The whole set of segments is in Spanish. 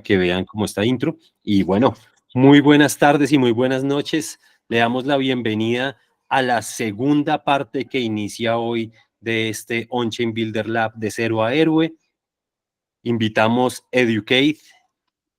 que vean como esta intro. Y bueno, muy buenas tardes y muy buenas noches. Le damos la bienvenida a la segunda parte que inicia hoy de este On-Chain Builder Lab de Cero a Héroe. Invitamos Educate,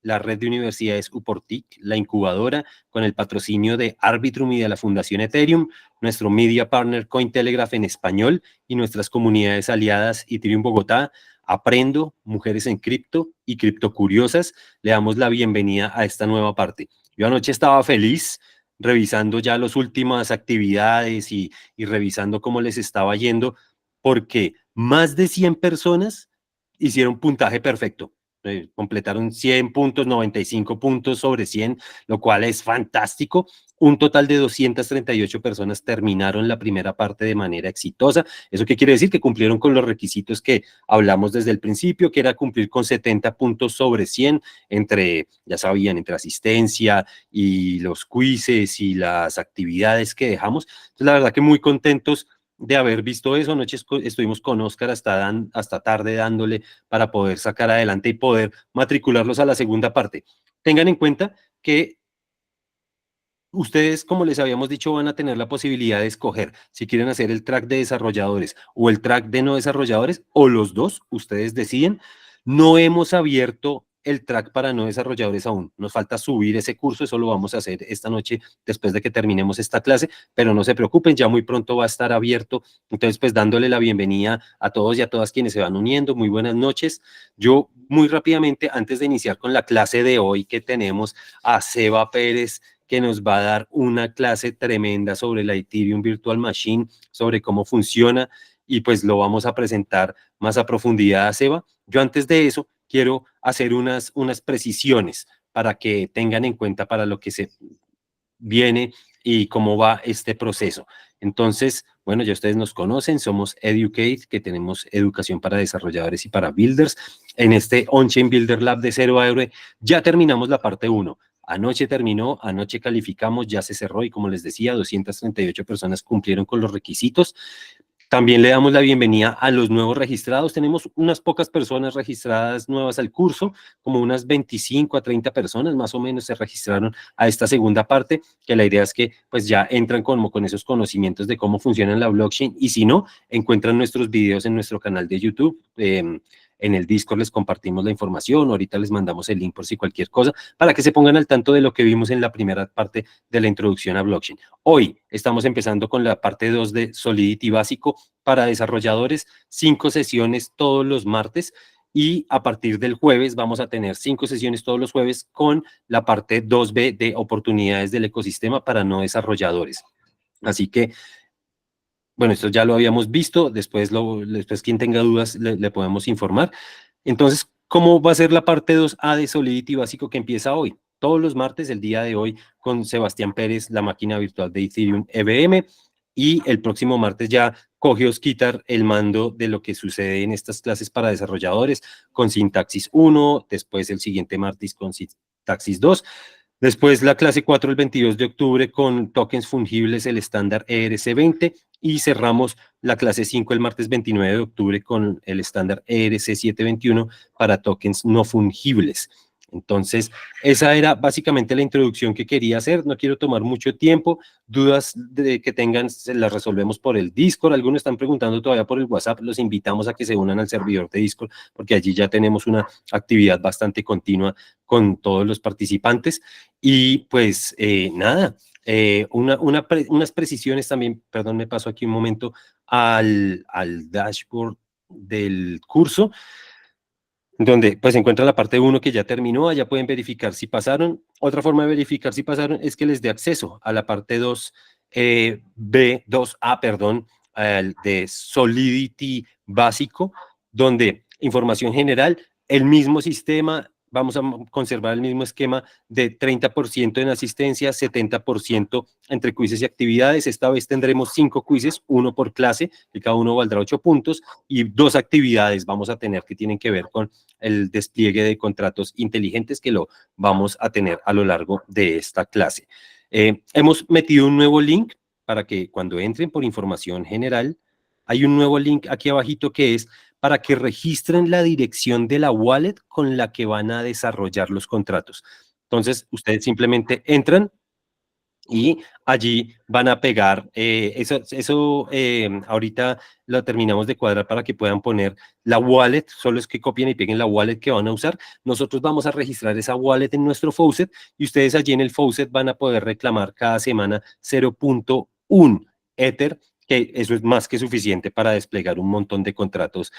la red de universidades Uportic, la incubadora, con el patrocinio de Arbitrum y de la Fundación Ethereum, nuestro media partner Cointelegraph en español y nuestras comunidades aliadas Ethereum Bogotá, Aprendo, Mujeres en Cripto y Cripto Curiosas. Le damos la bienvenida a esta nueva parte. Yo anoche estaba feliz revisando ya las últimas actividades y revisando cómo les estaba yendo, porque más de 100 personas hicieron puntaje perfecto. Completaron 100 puntos, 95 puntos sobre 100, lo cual es fantástico. Un total de 238 personas terminaron la primera parte de manera exitosa. ¿Eso qué quiere decir? Que cumplieron con los requisitos que hablamos desde el principio, que era cumplir con 70 puntos sobre 100, entre, ya sabían, entre asistencia y los quizzes y las actividades que dejamos. Entonces, la verdad que muy contentos de haber visto eso. Anoche estuvimos con Oscar hasta tarde dándole para poder sacar adelante y poder matricularlos a la segunda parte. Tengan en cuenta que ustedes, como les habíamos dicho, van a tener la posibilidad de escoger si quieren hacer el track de desarrolladores o el track de no desarrolladores, o los dos, ustedes deciden. No hemos abierto el track para no desarrolladores aún. Nos falta subir ese curso, eso lo vamos a hacer esta noche después de que terminemos esta clase, pero no se preocupen, ya muy pronto va a estar abierto. Entonces, pues dándole la bienvenida a todos y a todas quienes se van uniendo. Muy buenas noches. Yo muy rápidamente, antes de iniciar con la clase de hoy, que tenemos a Seba Pérez, que nos va a dar una clase tremenda sobre la Ethereum Virtual Machine, sobre cómo funciona, y pues lo vamos a presentar más a profundidad a Seba. Yo antes de eso quiero hacer unas precisiones para que tengan en cuenta para lo que se viene y cómo va este proceso. Entonces, bueno, ya ustedes nos conocen, somos Educate, que tenemos educación para desarrolladores y para builders. En este On-Chain Builder Lab de Cero a Héroe ya terminamos la parte 1. Anoche terminó, anoche calificamos, ya se cerró y como les decía, 238 personas cumplieron con los requisitos. También le damos la bienvenida a los nuevos registrados. Tenemos unas pocas personas registradas nuevas al curso, como unas 25 a 30 personas más o menos se registraron a esta segunda parte, que la idea es que pues ya entran como con esos conocimientos de cómo funciona la blockchain, y si no, encuentran nuestros videos en nuestro canal de YouTube. En el Discord les compartimos la información, ahorita les mandamos el link por si cualquier cosa, para que se pongan al tanto de lo que vimos en la primera parte de la introducción a blockchain. Hoy estamos empezando con la parte 2 de Solidity básico para desarrolladores, 5 sesiones todos los martes, y a partir del jueves vamos a tener 5 sesiones todos los jueves con la parte 2B de oportunidades del ecosistema para no desarrolladores. Así que, bueno, esto ya lo habíamos visto, después quien tenga dudas le podemos informar. Entonces, ¿cómo va a ser la parte 2A de Solidity básico que empieza hoy? Todos los martes, el día de hoy, con Sebastián Pérez, la máquina virtual de Ethereum EVM, y el próximo martes ya coge Osquitar el mando de lo que sucede en estas clases para desarrolladores con Sintaxis 1, después el siguiente martes con Sintaxis 2, después la clase 4 el 22 de octubre con tokens fungibles, el estándar ERC20, y cerramos la clase 5 el martes 29 de octubre con el estándar ERC721 para tokens no fungibles. Entonces, esa era básicamente la introducción que quería hacer. No quiero tomar mucho tiempo. Dudas que tengan, se las resolvemos por el Discord. Algunos están preguntando todavía por el WhatsApp. Los invitamos a que se unan al servidor de Discord, porque allí ya tenemos una actividad bastante continua con todos los participantes. Y pues nada, unas precisiones también, perdón, me paso aquí un momento al dashboard del curso, donde pues se encuentra la parte 1 que ya terminó. Allá pueden verificar si pasaron. Otra forma de verificar si pasaron es que les dé acceso a la parte 2, B2A, perdón, de Solidity básico, donde información general, el mismo sistema, vamos a conservar el mismo esquema de 30% en asistencia, 70% entre quizzes y actividades. Esta vez tendremos 5 quizzes, uno por clase, que cada uno valdrá 8 puntos, y 2 actividades vamos a tener que tienen que ver con el despliegue de contratos inteligentes, que lo vamos a tener a lo largo de esta clase. Hemos metido un nuevo link para que cuando entren por información general, hay un nuevo link aquí abajito que es para que registren la dirección de la wallet con la que van a desarrollar los contratos. Entonces, ustedes simplemente entran y allí van a pegar, ahorita lo terminamos de cuadrar para que puedan poner la wallet, solo es que copien y peguen la wallet que van a usar. Nosotros vamos a registrar esa wallet en nuestro faucet y ustedes allí en el faucet van a poder reclamar cada semana 0.1 Ether, que eso es más que suficiente para desplegar un montón de contratos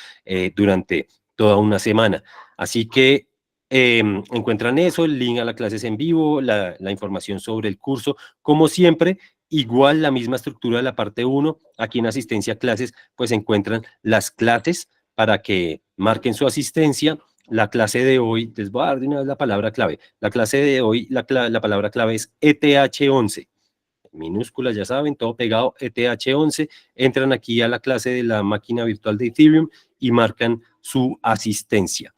durante toda una semana. Así que encuentran eso, el link a las clases en vivo, la información sobre el curso, como siempre, igual la misma estructura de la parte 1, aquí en asistencia a clases, pues encuentran las clases para que marquen su asistencia. La clase de hoy, les voy a dar de una vez la palabra clave. La clase de hoy, la palabra clave es ETH11. Minúsculas, ya saben, todo pegado, ETH11. Entran aquí a la clase de la máquina virtual de Ethereum y marcan su asistencia.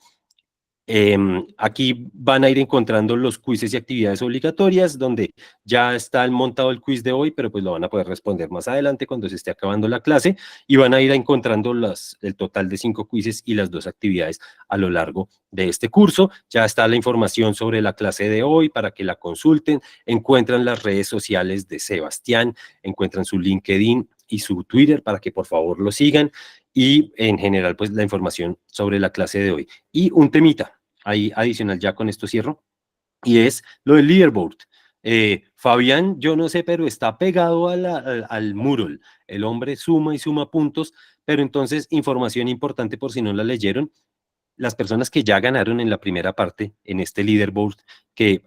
Aquí van a ir encontrando los quizzes y actividades obligatorias, donde ya está montado el quiz de hoy, pero pues lo van a poder responder más adelante cuando se esté acabando la clase, y van a ir encontrando el total de 5 quizzes y las 2 actividades a lo largo de este curso. Ya está la información sobre la clase de hoy para que la consulten, encuentran las redes sociales de Sebastián, encuentran su LinkedIn y su Twitter para que por favor lo sigan, y en general pues la información sobre la clase de hoy. Y un temita ahí adicional, ya con esto cierro, y es lo del leaderboard. Fabián, yo no sé, pero está pegado al mural. El hombre suma y suma puntos, pero entonces información importante por si no la leyeron, las personas que ya ganaron en la primera parte, en este leaderboard, que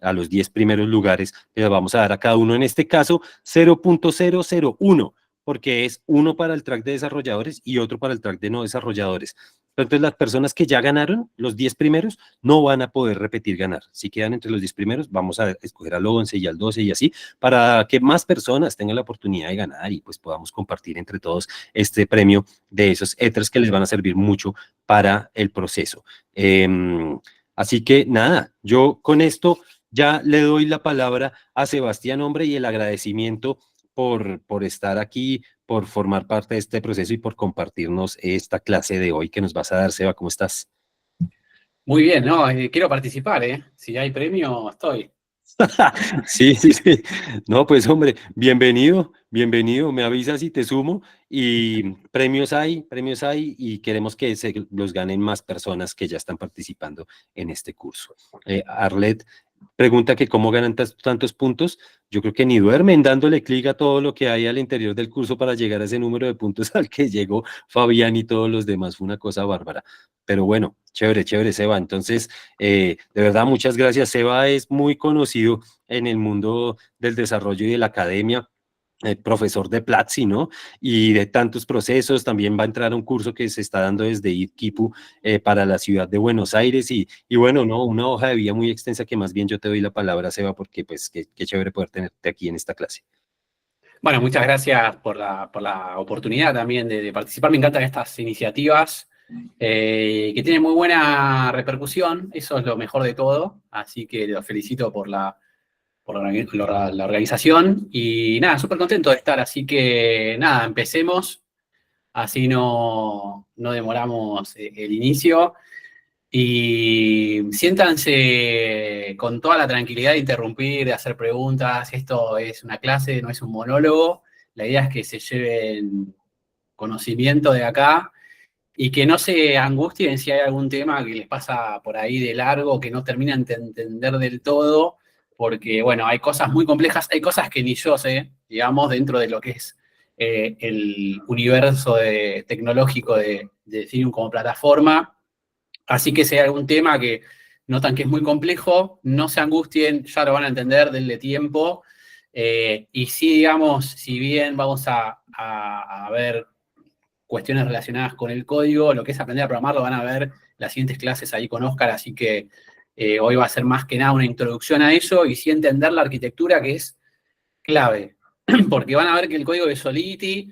a los 10 primeros lugares les vamos a dar a cada uno, en este caso 0.001, porque es uno para el track de desarrolladores y otro para el track de no desarrolladores. Entonces las personas que ya ganaron, los 10 primeros, no van a poder repetir ganar. Si quedan entre los 10 primeros, vamos a escoger al 11 y al 12 y así, para que más personas tengan la oportunidad de ganar y pues podamos compartir entre todos este premio de esos ethers que les van a servir mucho para el proceso. Así que nada, yo con esto ya le doy la palabra a Sebastián, hombre, y el agradecimiento por estar aquí, por formar parte de este proceso y por compartirnos esta clase de hoy que nos vas a dar, Seba. ¿Cómo estás? Muy bien, ¿no? Quiero participar, ¿eh? Si hay premio, estoy. Sí, sí, sí. No, pues hombre, bienvenido, bienvenido. Me avisas y te sumo. Y premios hay y queremos que se los ganen más personas que ya están participando en este curso. Arlet pregunta que cómo ganan tantos puntos. Yo creo que ni duermen dándole clic a todo lo que hay al interior del curso para llegar a ese número de puntos al que llegó Fabián y todos los demás. Fue una cosa bárbara. Pero bueno, chévere, chévere, Seba. Entonces, de verdad, muchas gracias. Seba es muy conocido en el mundo del desarrollo y de la academia, profesor de Platzi, ¿no? Y de tantos procesos. También va a entrar a un curso que se está dando desde ITKIPU para la ciudad de Buenos Aires. Y bueno, ¿no? Una hoja de vida muy extensa que más bien yo te doy la palabra, Seba, porque pues qué chévere poder tenerte aquí en esta clase. Bueno, muchas gracias por la oportunidad también de participar. Me encantan estas iniciativas que tienen muy buena repercusión. Eso es lo mejor de todo. Así que los felicito por la organización. Y nada, súper contento de estar. Así que nada, empecemos. Así no demoramos el inicio. Y siéntanse con toda la tranquilidad de interrumpir, de hacer preguntas. Esto es una clase, no es un monólogo. La idea es que se lleven conocimiento de acá y que no se angustien si hay algún tema que les pasa por ahí de largo, que no terminan de entender del todo, porque, bueno, hay cosas muy complejas, hay cosas que ni yo sé, digamos, dentro de lo que es el universo tecnológico de Ethereum como plataforma. Así que si hay algún tema que notan que es muy complejo, no se angustien, ya lo van a entender, denle tiempo. Y sí, digamos, si bien vamos a ver cuestiones relacionadas con el código, lo que es aprender a programar lo van a ver las siguientes clases ahí con Oscar, así que hoy va a ser más que nada una introducción a eso y sí entender la arquitectura que es clave, porque van a ver que el código de Solidity,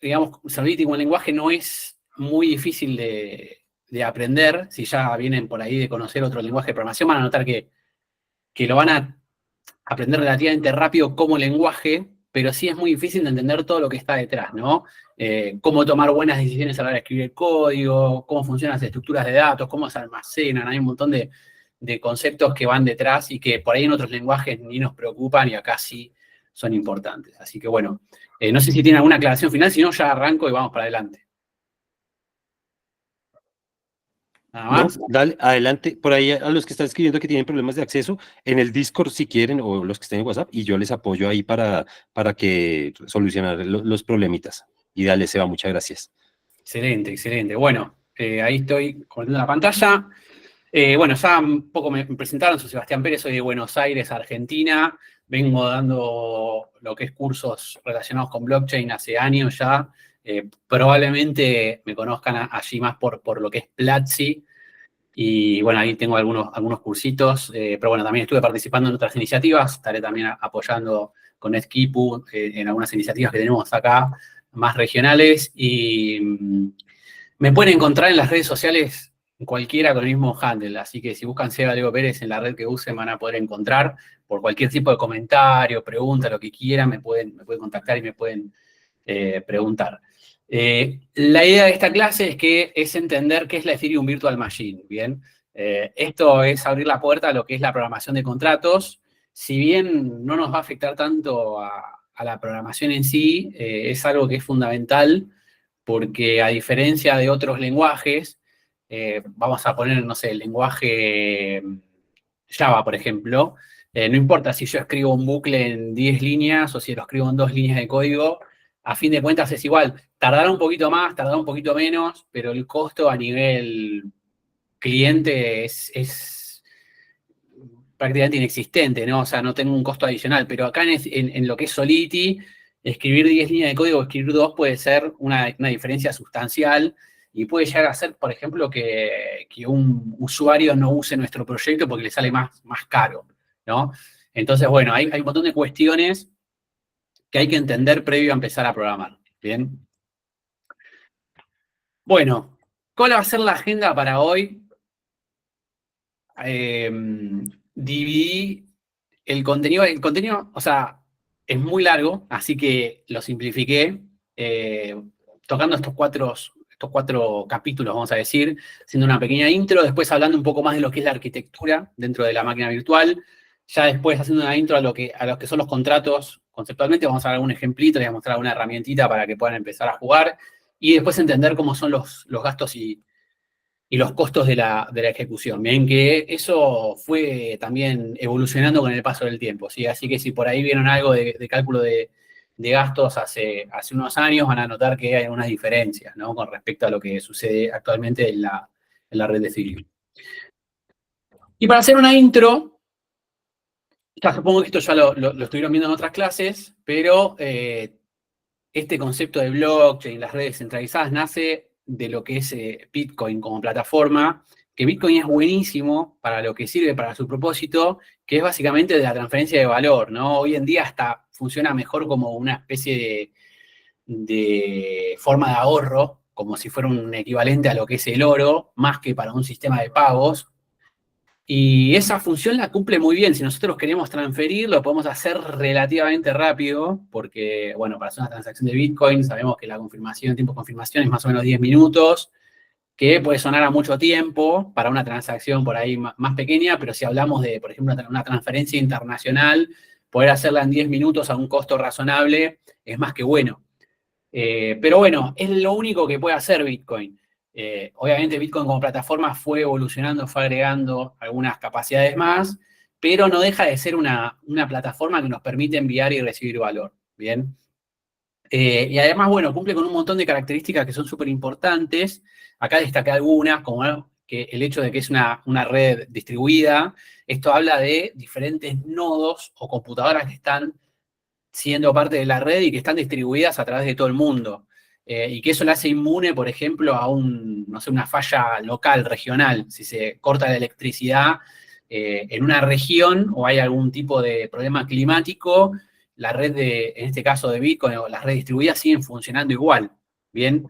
digamos, Solidity como lenguaje no es muy difícil de aprender. Si ya vienen por ahí de conocer otro lenguaje de programación, van a notar que lo van a aprender relativamente rápido como lenguaje, pero sí es muy difícil de entender todo lo que está detrás, ¿no? Cómo tomar buenas decisiones a la hora de escribir el código, cómo funcionan las estructuras de datos, cómo se almacenan, hay un montón de conceptos que van detrás y que por ahí en otros lenguajes ni nos preocupan y acá sí son importantes. Así que bueno, no sé si tiene alguna aclaración final, si no ya arranco y vamos para adelante. Nada No, más. dale, adelante. Por ahí a los que están escribiendo que tienen problemas de acceso, en el Discord si quieren, o los que estén en WhatsApp, y yo les apoyo ahí para que solucionar los problemitas. Y dale, Seba, muchas gracias. Excelente, excelente. Bueno, ahí estoy compartiendo la pantalla. Bueno, ya un poco me presentaron, soy Sebastián Pérez, soy de Buenos Aires, Argentina. Vengo dando lo que es cursos relacionados con blockchain hace años ya. Probablemente me conozcan allí más por lo que es Platzi. Y bueno, ahí tengo algunos cursitos, pero bueno, también estuve participando en otras iniciativas. Estaré también apoyando con Edkipu en algunas iniciativas que tenemos acá, más regionales. Y me pueden encontrar en las redes sociales cualquiera con el mismo handle, así que si buscan Seba Leo Pérez en la red que usen van a poder encontrar por cualquier tipo de comentario, pregunta, lo que quieran, me pueden contactar y me pueden preguntar. La idea de esta clase es entender qué es la Ethereum Virtual Machine, ¿bien? Esto es abrir la puerta a lo que es la programación de contratos. Si bien no nos va a afectar tanto a la programación en sí, es algo que es fundamental porque a diferencia de otros lenguajes, vamos a poner, no sé, el lenguaje Java, por ejemplo, no importa si yo escribo un bucle en 10 líneas o si lo escribo en 2 líneas de código, a fin de cuentas es igual. Tardará un poquito más, tardará un poquito menos, pero el costo a nivel cliente es prácticamente inexistente, ¿no? O sea, no tengo un costo adicional, pero acá en lo que es Solidity, escribir 10 líneas de código o escribir 2 puede ser una diferencia sustancial y puede llegar a ser, por ejemplo, que un usuario no use nuestro proyecto porque le sale más caro, ¿no? Entonces, bueno, hay un montón de cuestiones que hay que entender previo a empezar a programar, ¿bien? Bueno, ¿cuál va a ser la agenda para hoy? Dividí el contenido, o sea, es muy largo, así que lo simplifiqué, eh, tocando estos cuatro capítulos, vamos a decir, haciendo una pequeña intro, después hablando un poco más de lo que es la arquitectura dentro de la máquina virtual, ya después haciendo una intro a los que son los contratos, conceptualmente vamos a dar algún ejemplito, les voy a mostrar alguna herramientita para que puedan empezar a jugar, y después entender cómo son los gastos y los costos de la ejecución. Bien, que eso fue también evolucionando con el paso del tiempo, ¿sí? Así que si por ahí vieron algo de cálculo de gastos hace unos años, van a notar que hay algunas diferencias, ¿no? Con respecto a lo que sucede actualmente en la red de Ethereum. Y para hacer una intro, ya supongo que esto ya lo estuvieron viendo en otras clases, pero este concepto de blockchain, las redes centralizadas, nace de lo que es Bitcoin como plataforma, que Bitcoin es buenísimo para lo que sirve, para su propósito, que es básicamente de la transferencia de valor, ¿no? Hoy en día hasta funciona mejor como una especie de forma de ahorro, como si fuera un equivalente a lo que es el oro, más que para un sistema de pagos, y esa función la cumple muy bien. Si nosotros queremos transferir, lo podemos hacer relativamente rápido, porque, bueno, para hacer una transacción de Bitcoin, sabemos que la confirmación, el tiempo de confirmación es más o menos 10 minutos, que puede sonar a mucho tiempo para una transacción por ahí más pequeña, pero si hablamos de, por ejemplo, una transferencia internacional, poder hacerla en 10 minutos a un costo razonable es más que bueno. Pero bueno, es lo único que puede hacer Bitcoin. Obviamente Bitcoin como plataforma fue evolucionando, fue agregando algunas capacidades más, pero no deja de ser una plataforma que nos permite enviar y recibir valor. Bien. Y además, bueno, cumple con un montón de características que son súper importantes. Acá destaqué algunas, como que el hecho de que es una red distribuida. Esto habla de diferentes nodos o computadoras que están siendo parte de la red y que están distribuidas a través de todo el mundo. Y que eso le hace inmune, por ejemplo, a no sé, una falla local, regional. Si se corta la electricidad en una región o hay algún tipo de problema climático, la red en este caso de Bitcoin o las redes distribuidas siguen funcionando igual. Bien.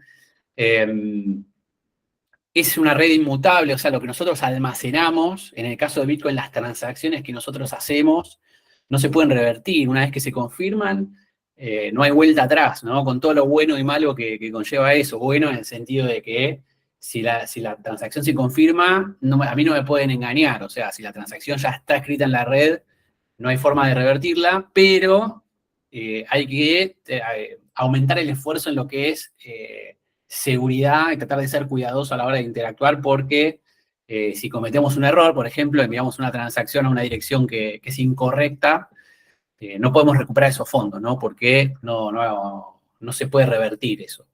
Es una red inmutable, o sea, lo que nosotros almacenamos, en el caso de Bitcoin, las transacciones que nosotros hacemos no se pueden revertir. Una vez que se confirman, no hay vuelta atrás, ¿no? Con todo lo bueno y malo que conlleva eso. Bueno en el sentido de que si la transacción se confirma, a mí no me pueden engañar. O sea, si la transacción ya está escrita en la red, no hay forma de revertirla, pero hay que aumentar el esfuerzo en lo que es seguridad y tratar de ser cuidadoso a la hora de interactuar, porque si cometemos un error, por ejemplo, enviamos una transacción a una dirección que es incorrecta, no podemos recuperar esos fondos, ¿no? Porque no se puede revertir eso.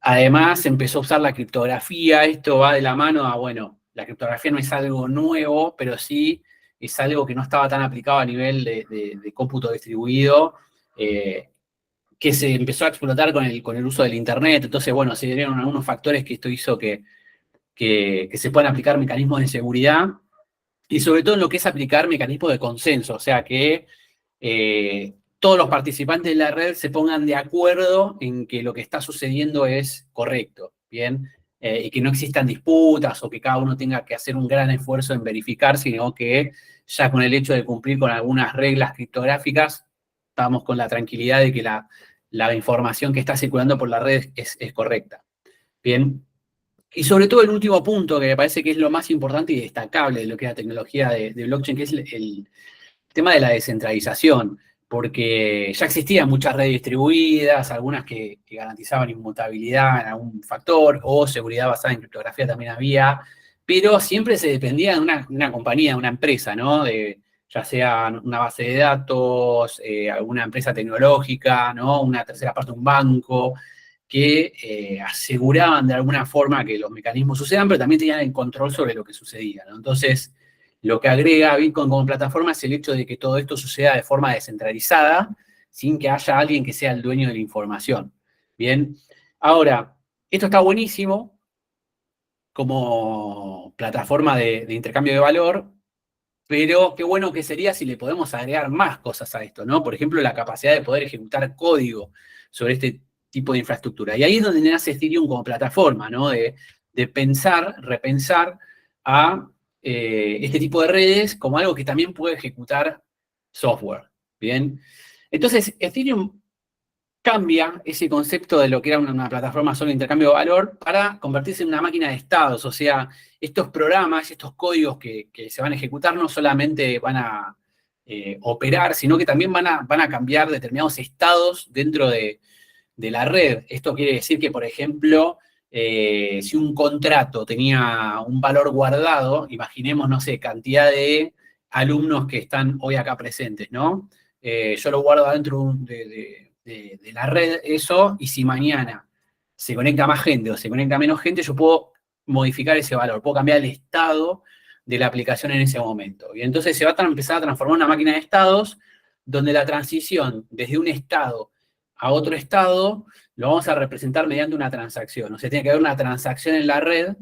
Además, empezó a usar la criptografía. Esto va de la mano a, bueno, la criptografía no es algo nuevo, pero sí es algo que no estaba tan aplicado a nivel de cómputo distribuido, que se empezó a explotar con el uso del Internet. Entonces, bueno, se dieron algunos factores que esto hizo que se puedan aplicar mecanismos de seguridad, y sobre todo en lo que es aplicar mecanismos de consenso, o sea, que todos los participantes de la red se pongan de acuerdo en que lo que está sucediendo es correcto, ¿bien? Y que no existan disputas o que cada uno tenga que hacer un gran esfuerzo en verificar, sino que ya con el hecho de cumplir con algunas reglas criptográficas, estamos con la tranquilidad de que la información que está circulando por la red es correcta, ¿bien? Y sobre todo el último punto, que me parece que es lo más importante y destacable de lo que es la tecnología de blockchain, que es el tema de la descentralización, porque ya existían muchas redes distribuidas, algunas que garantizaban inmutabilidad en algún factor, o seguridad basada en criptografía también había, pero siempre se dependía de una compañía, de una empresa, ¿no? Ya sea una base de datos, alguna empresa tecnológica, ¿no? Una tercera parte, un banco, que aseguraban de alguna forma que los mecanismos sucedan, pero también tenían el control sobre lo que sucedía, ¿no? Entonces, lo que agrega Bitcoin como plataforma es el hecho de que todo esto suceda de forma descentralizada, sin que haya alguien que sea el dueño de la información. Bien, ahora, esto está buenísimo como plataforma de intercambio de valor, pero qué bueno que sería si le podemos agregar más cosas a esto, ¿no? Por ejemplo, la capacidad de poder ejecutar código sobre este tipo de infraestructura. Y ahí es donde nace Ethereum como plataforma, ¿no? De pensar, repensar a este tipo de redes como algo que también puede ejecutar software, ¿bien? Entonces, Ethereum cambia ese concepto de lo que era una plataforma solo de intercambio de valor para convertirse en una máquina de estados. O sea, estos programas, estos códigos que se van a ejecutar no solamente van a operar, sino que también van a cambiar determinados estados dentro de la red. Esto quiere decir que, por ejemplo, si un contrato tenía un valor guardado, imaginemos, no sé, cantidad de alumnos que están hoy acá presentes, ¿no? Yo lo guardo dentro de la red eso, y si mañana se conecta más gente o se conecta menos gente, yo puedo modificar ese valor, puedo cambiar el estado de la aplicación en ese momento. Y entonces se va a empezar a transformar en una máquina de estados, donde la transición desde un estado a otro estado lo vamos a representar mediante una transacción. O sea, tiene que haber una transacción en la red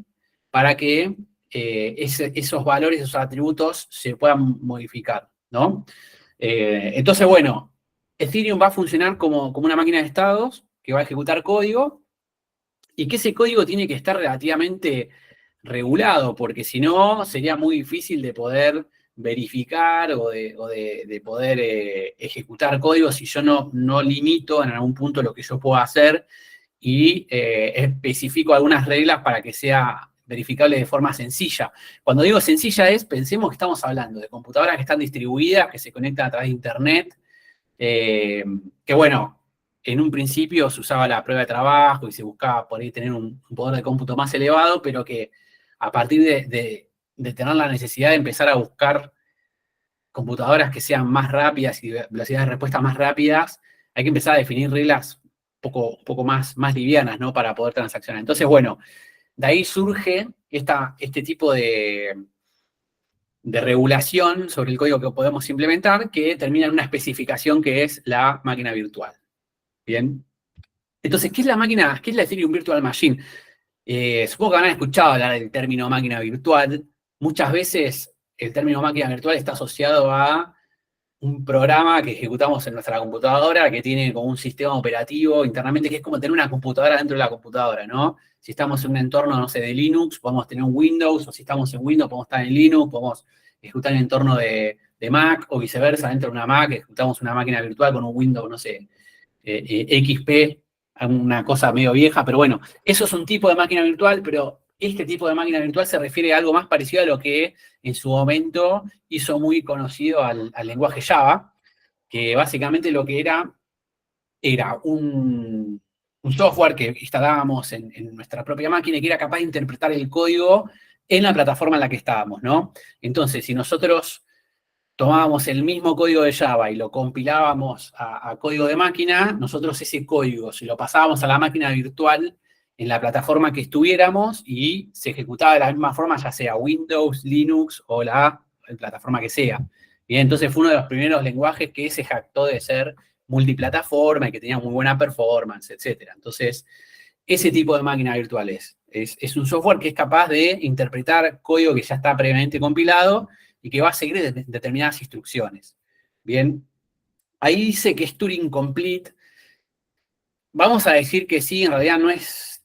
para que esos valores, esos atributos se puedan modificar, ¿no? Entonces, bueno, Ethereum va a funcionar como una máquina de estados que va a ejecutar código, y que ese código tiene que estar relativamente regulado, porque si no sería muy difícil de poder verificar o de poder ejecutar código si yo no limito en algún punto lo que yo puedo hacer y especifico algunas reglas para que sea verificable de forma sencilla. Cuando digo sencilla pensemos que estamos hablando de computadoras que están distribuidas, que se conectan a través de Internet, que bueno, en un principio se usaba la prueba de trabajo y se buscaba por ahí tener un poder de cómputo más elevado, pero que a partir de tener la necesidad de empezar a buscar computadoras que sean más rápidas y velocidades de respuesta más rápidas, hay que empezar a definir reglas un poco más livianas, ¿no? Para poder transaccionar. Entonces, bueno, de ahí surge este tipo de regulación sobre el código que podemos implementar, que termina en una especificación que es la máquina virtual. Bien. Entonces, ¿qué es la Ethereum Virtual Machine? Supongo que habrán escuchado hablar del término máquina virtual. Muchas veces el término máquina virtual está asociado a un programa que ejecutamos en nuestra computadora, que tiene como un sistema operativo internamente, que es como tener una computadora dentro de la computadora, ¿no? Si estamos en un entorno, no sé, de Linux, podemos tener un Windows, o si estamos en Windows, podemos estar en Linux, podemos ejecutar en entorno de de Mac o viceversa, dentro de una Mac, ejecutamos una máquina virtual con un Windows, no sé, XP, una cosa medio vieja, pero bueno, eso es un tipo de máquina virtual, pero este tipo de máquina virtual se refiere a algo más parecido a lo que en su momento hizo muy conocido al lenguaje Java, que básicamente lo que era un software que instalábamos en nuestra propia máquina y que era capaz de interpretar el código en la plataforma en la que estábamos, ¿no? Entonces, si nosotros tomábamos el mismo código de Java y lo compilábamos a código de máquina, nosotros ese código, si lo pasábamos a la máquina virtual en la plataforma que estuviéramos y se ejecutaba de la misma forma, ya sea Windows, Linux o la plataforma que sea. Bien, entonces fue uno de los primeros lenguajes que se jactó de ser multiplataforma y que tenía muy buena performance, etc. Entonces, ese tipo de máquina virtual es un software que es capaz de interpretar código que ya está previamente compilado y que va a seguir determinadas instrucciones. Bien, ahí dice que es Turing Complete. Vamos a decir que sí, en realidad no es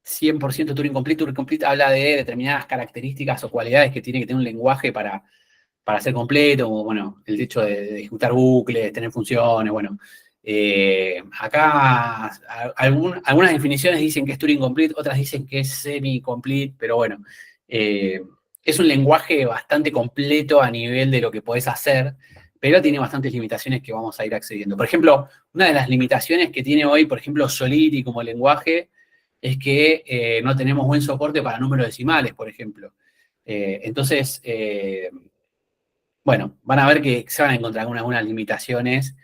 100% Turing Complete. Turing Complete habla de determinadas características o cualidades que tiene que tener un lenguaje para ser completo, como, bueno, el hecho de ejecutar bucles, tener funciones, bueno. Acá algunas definiciones dicen que es Turing Complete, otras dicen que es semi-complete, pero bueno, es un lenguaje bastante completo a nivel de lo que podés hacer, pero tiene bastantes limitaciones que vamos a ir accediendo. Por ejemplo, una de las limitaciones que tiene hoy, por ejemplo, Solidity como lenguaje, es que no tenemos buen soporte para números decimales, por ejemplo. Entonces, bueno, van a ver que se van a encontrar algunas limitaciones,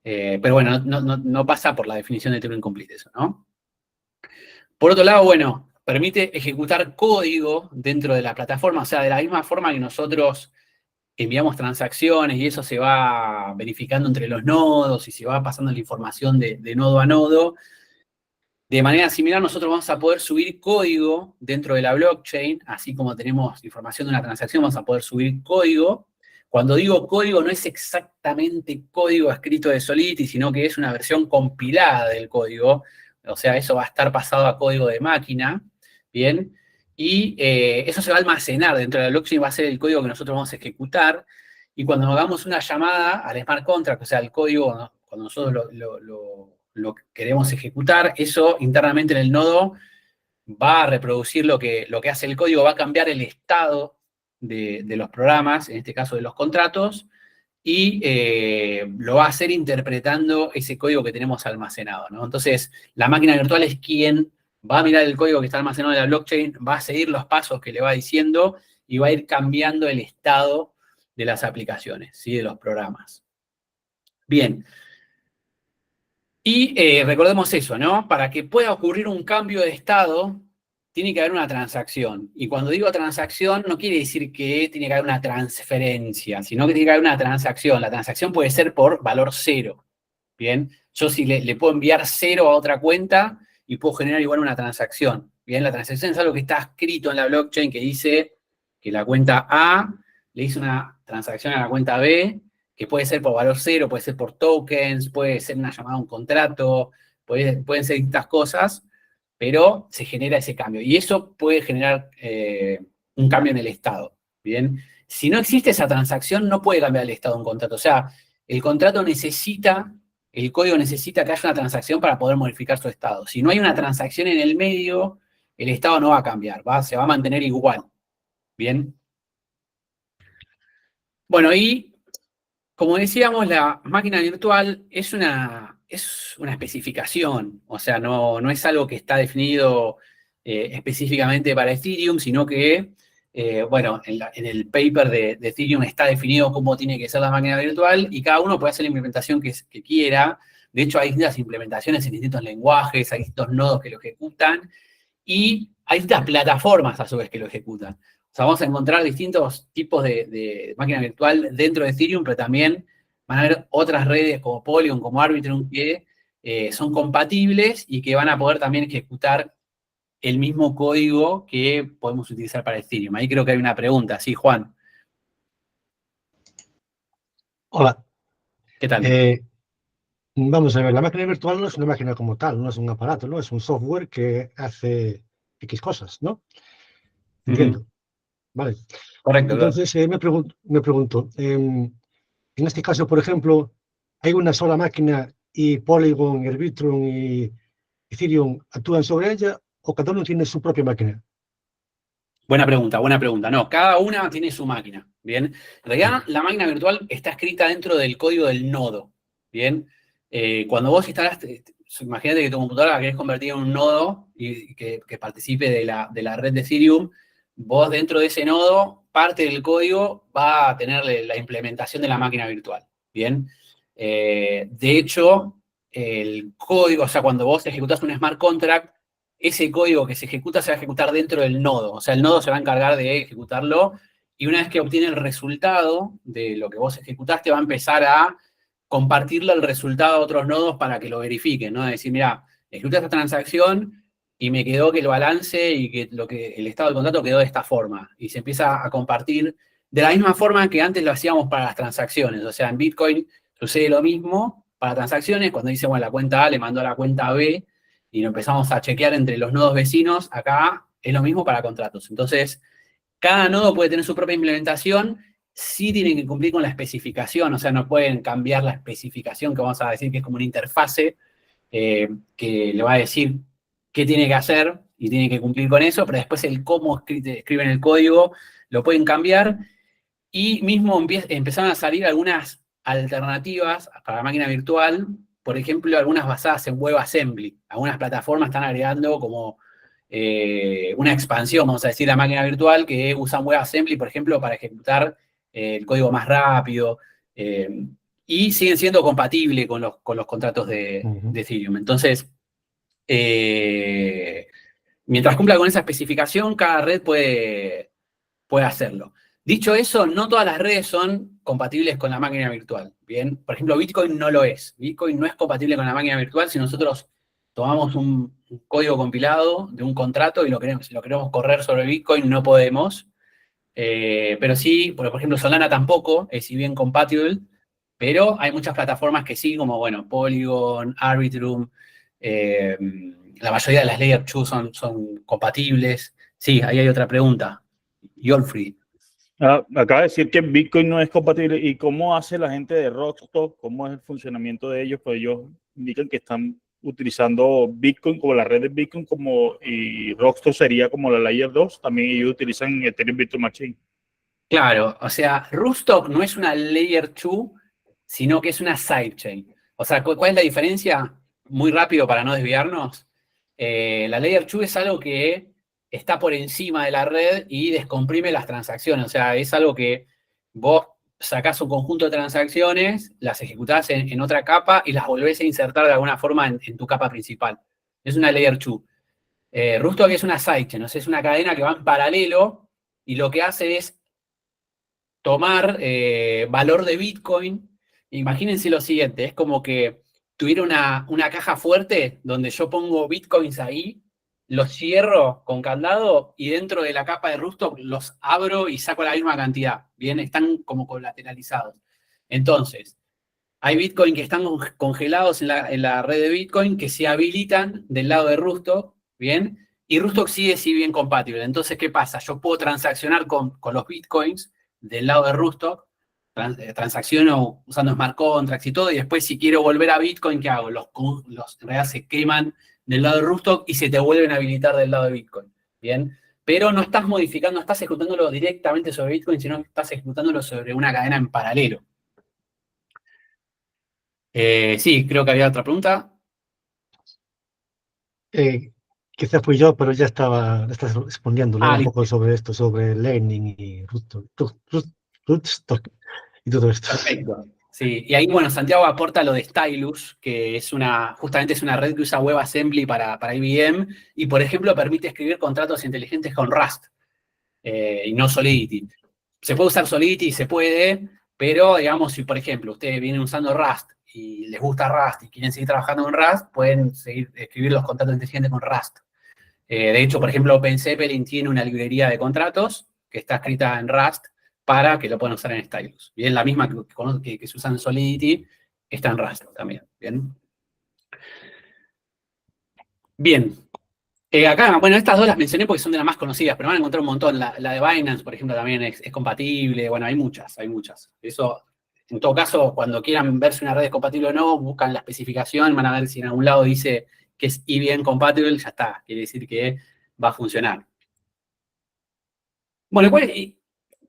pero bueno, no pasa por la definición de Turing Complete eso, ¿no? Por otro lado, bueno, permite ejecutar código dentro de la plataforma, o sea, de la misma forma que nosotros enviamos transacciones y eso se va verificando entre los nodos y se va pasando la información de nodo a nodo. De manera similar, nosotros vamos a poder subir código dentro de la blockchain, así como tenemos información de una transacción, vamos a poder subir código. Cuando digo código, no es exactamente código escrito de Solidity, sino que es una versión compilada del código. O sea, eso va a estar pasado a código de máquina, ¿bien? Y eso se va a almacenar dentro de la blockchain, va a ser el código que nosotros vamos a ejecutar. Y cuando hagamos una llamada al smart contract, o sea, el código, ¿no? Cuando nosotros lo queremos ejecutar, eso internamente en el nodo va a reproducir lo que hace el código, va a cambiar el estado de los programas, en este caso de los contratos, y lo va a hacer interpretando ese código que tenemos almacenado, ¿no? Entonces, la máquina virtual es quien va a mirar el código que está almacenado en la blockchain, va a seguir los pasos que le va diciendo y va a ir cambiando el estado de las aplicaciones, ¿sí? De los programas. Bien. Y recordemos eso, ¿no? Para que pueda ocurrir un cambio de estado, tiene que haber una transacción. Y cuando digo transacción, no quiere decir que tiene que haber una transferencia, sino que tiene que haber una transacción. La transacción puede ser por valor cero. Bien, yo sí le puedo enviar cero a otra cuenta y puedo generar igual una transacción. Bien, la transacción es algo que está escrito en la blockchain que dice que la cuenta A le hizo una transacción a la cuenta B, que puede ser por valor cero, puede ser por tokens, puede ser una llamada a un contrato, pueden ser distintas cosas, pero se genera ese cambio. Y eso puede generar un cambio en el estado. Bien, si no existe esa transacción, no puede cambiar el estado de un contrato. O sea, el contrato necesita, el código necesita que haya una transacción para poder modificar su estado. Si no hay una transacción en el medio, el estado no va a cambiar, se va a mantener igual. Bien. Bueno, y como decíamos, la máquina virtual es una especificación, o sea, no es algo que está definido específicamente para Ethereum, sino que, bueno, en el paper de Ethereum está definido cómo tiene que ser la máquina virtual y cada uno puede hacer la implementación que quiera. De hecho, hay distintas implementaciones en distintos lenguajes, hay distintos nodos que lo ejecutan y hay distintas plataformas a su vez que lo ejecutan. O sea, vamos a encontrar distintos tipos de máquina virtual dentro de Ethereum, pero también van a haber otras redes como Polygon, como Arbitrum, que son compatibles y que van a poder también ejecutar el mismo código que podemos utilizar para Ethereum. Ahí creo que hay una pregunta. Sí, Juan. Hola. ¿Qué tal? Vamos a ver, la máquina virtual no es una máquina como tal, no es un aparato, ¿no? Es un software que hace X cosas, ¿no? Entiendo. Vale. Correcto, claro. Entonces, me pregunto, En este caso, por ejemplo, hay una sola máquina y Polygon, Arbitrum y Ethereum actúan sobre ella, o cada uno tiene su propia máquina. Buena pregunta, buena pregunta. No, cada una tiene su máquina, ¿bien? En realidad, la máquina virtual está escrita dentro del código del nodo, ¿bien? Cuando vos instalaste, imagínate que tu computadora la querés convertir en un nodo y que participe de la red de Ethereum, vos dentro de ese nodo, parte del código va a tener la implementación de la máquina virtual, ¿bien? De hecho, el código, o sea, cuando vos ejecutás un smart contract, ese código que se ejecuta se va a ejecutar dentro del nodo. O sea, el nodo se va a encargar de ejecutarlo y una vez que obtiene el resultado de lo que vos ejecutaste, va a empezar a compartirle el resultado a otros nodos para que lo verifiquen, ¿no? Decir, mira, ejecuté esta transacción y me quedó que el balance y que el estado del contrato quedó de esta forma. Y se empieza a compartir de la misma forma que antes lo hacíamos para las transacciones. O sea, en Bitcoin sucede lo mismo para transacciones. Cuando dice, bueno, la cuenta A le mandó a la cuenta B, y lo empezamos a chequear entre los nodos vecinos, acá es lo mismo para contratos. Entonces, cada nodo puede tener su propia implementación, sí tienen que cumplir con la especificación, o sea, no pueden cambiar la especificación, que vamos a decir que es como una interfase que le va a decir qué tiene que hacer y tiene que cumplir con eso, pero después el cómo escriben el código lo pueden cambiar, y mismo empezaron a salir algunas alternativas para la máquina virtual, por ejemplo, algunas basadas en WebAssembly. Algunas plataformas están agregando como una expansión, vamos a decir, la máquina virtual, que usan WebAssembly, por ejemplo, para ejecutar el código más rápido, y siguen siendo compatibles con los contratos de Ethereum. Entonces, mientras cumpla con esa especificación, cada red puede hacerlo. Dicho eso, no todas las redes son compatibles con la máquina virtual, ¿bien? Por ejemplo, Bitcoin no lo es. Bitcoin no es compatible con la máquina virtual si nosotros tomamos un código compilado de un contrato y si lo queremos correr sobre Bitcoin, no podemos. Pero sí, por ejemplo, Solana tampoco es si bien compatible, pero hay muchas plataformas que sí, como, bueno, Polygon, Arbitrum, la mayoría de las Layer 2 son compatibles. Sí, ahí hay otra pregunta. Yolfried. Acaba de decir que Bitcoin no es compatible. ¿Y cómo hace la gente de Rockstock? ¿Cómo es el funcionamiento de ellos? Pues ellos indican que están utilizando Bitcoin como la red de Bitcoin, y Rockstock sería como la Layer 2. También ellos utilizan Ethereum Virtual Machine. Claro, o sea, Rookstock no es una Layer 2, sino que es una sidechain. O sea, ¿cuál es la diferencia? Muy rápido para no desviarnos. La Layer 2 es algo que está por encima de la red y descomprime las transacciones. O sea, es algo que vos sacás un conjunto de transacciones, las ejecutás en otra capa y las volvés a insertar de alguna forma en tu capa principal. Es una Layer 2. Rookstock es una sidechain, o sea, es una cadena que va en paralelo y lo que hace es tomar valor de Bitcoin. Imagínense lo siguiente, es como que tuviera una caja fuerte donde yo pongo Bitcoins ahí, los cierro con candado y dentro de la capa de Rookstock los abro y saco la misma cantidad. Bien, están como colateralizados. Entonces, hay Bitcoin que están congelados en la red de Bitcoin que se habilitan del lado de Rookstock, ¿bien? Y Rookstock sigue si bien compatible. Entonces, ¿qué pasa? Yo puedo transaccionar con los Bitcoins del lado de Rookstock, transacciono usando smart contracts y todo, y después si quiero volver a Bitcoin, ¿qué hago? Los en realidad se queman del lado de Rookstock y se te vuelven a habilitar del lado de Bitcoin, ¿bien? Pero no estás modificando, no estás ejecutándolo directamente sobre Bitcoin, sino que estás ejecutándolo sobre una cadena en paralelo. Sí, creo que había otra pregunta. Quizás fui yo, pero ya estás respondiéndole un Listo. poco sobre esto, sobre Learning y Rootstock y todo esto. Perfecto. Sí, y ahí, bueno, Santiago aporta lo de Stylus, que es justamente es una red que usa WebAssembly para IBM, y por ejemplo permite escribir contratos inteligentes con Rust, y no Solidity. Se puede usar Solidity, se puede, pero digamos, si por ejemplo ustedes vienen usando Rust y les gusta Rust y quieren seguir trabajando con Rust, pueden escribir los contratos inteligentes con Rust. De hecho, por ejemplo, OpenZeppelin tiene una librería de contratos que está escrita en Rust para que lo puedan usar en Stylus. Bien, la misma que se usa en Solidity está en Rust también. Bien. Bien. Acá, bueno, estas dos las mencioné porque son de las más conocidas, pero van a encontrar un montón. La de Binance, por ejemplo, también es compatible. Bueno, hay muchas. Eso En todo caso, cuando quieran ver si una red es compatible o no, buscan la especificación, van a ver si en algún lado dice que es EVM compatible, ya está, quiere decir que va a funcionar. Bueno,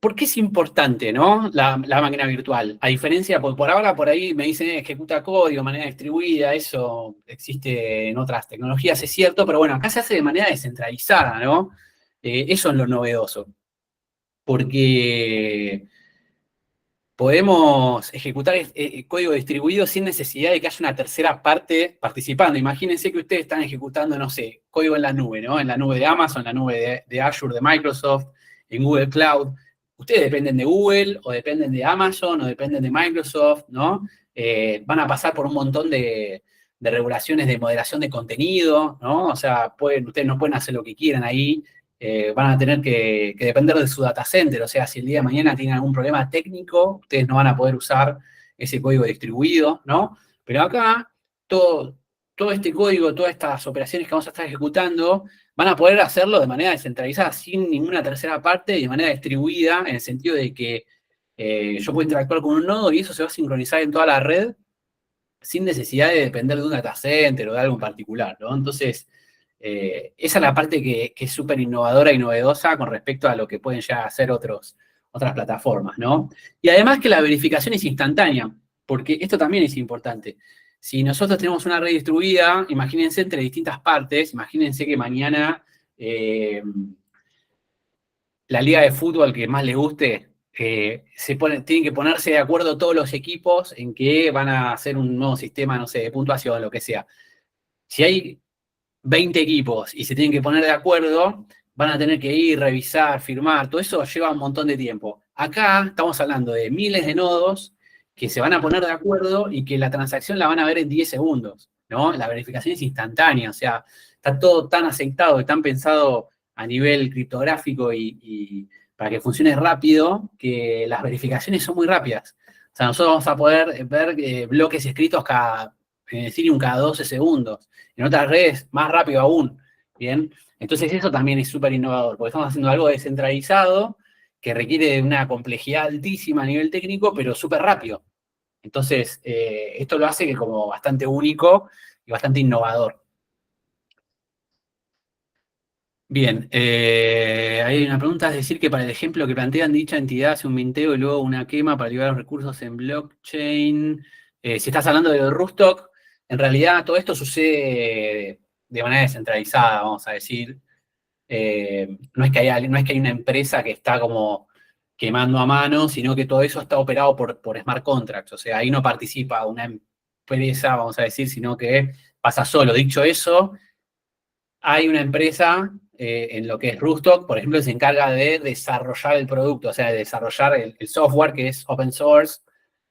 ¿por qué es importante, ¿no? La máquina virtual. A diferencia, por ahora por ahí me dicen ejecuta código de manera distribuida, eso existe en otras tecnologías, es cierto, pero bueno, acá se hace de manera descentralizada, ¿no? Eso es lo novedoso. Porque podemos ejecutar código distribuido sin necesidad de que haya una tercera parte participando. Imagínense que ustedes están ejecutando, no sé, código en la nube, ¿no? En la nube de Amazon, en la nube de Azure, de Microsoft, en Google Cloud. Ustedes dependen de Google, o dependen de Amazon, o dependen de Microsoft, ¿no? Van a pasar por un montón de regulaciones de moderación de contenido, ¿no? O sea, ustedes no pueden hacer lo que quieran ahí. Van a tener que depender de su data center, o sea, si el día de mañana tienen algún problema técnico, ustedes no van a poder usar ese código distribuido, ¿no? Pero acá, todo este código, todas estas operaciones que vamos a estar ejecutando, van a poder hacerlo de manera descentralizada, sin ninguna tercera parte, y de manera distribuida, en el sentido de que yo puedo interactuar con un nodo y eso se va a sincronizar en toda la red, sin necesidad de depender de un data center o de algo en particular, ¿no? Entonces, esa es la parte que es súper innovadora y novedosa con respecto a lo que pueden ya hacer otras plataformas, ¿no? Y además que la verificación es instantánea, porque esto también es importante. Si nosotros tenemos una red distribuida, imagínense entre distintas partes, imagínense que mañana la liga de fútbol que más les guste, tienen que ponerse de acuerdo todos los equipos en que van a hacer un nuevo sistema, no sé, de puntuación, lo que sea. Si hay 20 equipos y se tienen que poner de acuerdo, van a tener que ir, revisar, firmar, todo eso lleva un montón de tiempo. Acá estamos hablando de miles de nodos que se van a poner de acuerdo y que la transacción la van a ver en 10 segundos, ¿no? La verificación es instantánea, o sea, está todo tan aceitado y tan pensado a nivel criptográfico y para que funcione rápido, que las verificaciones son muy rápidas. O sea, nosotros vamos a poder ver bloques escritos en Ethereum cada 12 segundos. En otras redes, más rápido aún, ¿bien? Entonces eso también es súper innovador, porque estamos haciendo algo descentralizado que requiere de una complejidad altísima a nivel técnico, pero súper rápido. Entonces, esto lo hace que como bastante único y bastante innovador. Bien, hay una pregunta, es decir, que para el ejemplo que plantean, dicha entidad hace un minteo y luego una quema para liberar los recursos en blockchain. Si estás hablando de lo de Rustock, en realidad todo esto sucede de manera descentralizada, vamos a decir. No es que haya una empresa que está como quemando a mano, sino que todo eso está operado por smart contracts. O sea, ahí no participa una empresa, vamos a decir, sino que pasa solo. Dicho eso, hay una empresa en lo que es Rustock, por ejemplo, que se encarga de desarrollar el producto, o sea, de desarrollar el software que es open source,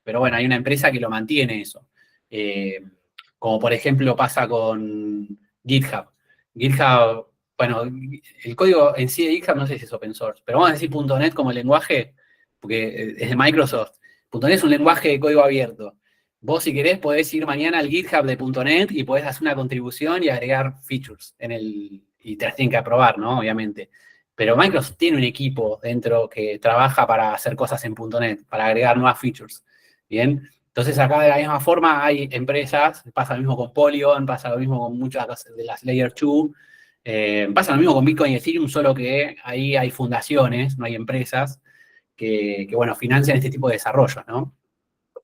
pero bueno, hay una empresa que lo mantiene eso. Como por ejemplo pasa con GitHub. GitHub, bueno, el código en sí de GitHub no sé si es open source, pero vamos a decir .NET como lenguaje, porque es de Microsoft. .NET es un lenguaje de código abierto. Vos, si querés, podés ir mañana al GitHub de .NET y podés hacer una contribución y agregar features y te las tienen que aprobar, ¿no? Obviamente. Pero Microsoft tiene un equipo dentro que trabaja para hacer cosas en .NET, para agregar nuevas features. ¿Bien? Entonces, acá de la misma forma hay empresas, pasa lo mismo con Polygon, pasa lo mismo con muchas de las Layer 2, pasa lo mismo con Bitcoin y Ethereum, solo que ahí hay fundaciones, no hay empresas, que bueno, financian este tipo de desarrollos, ¿no?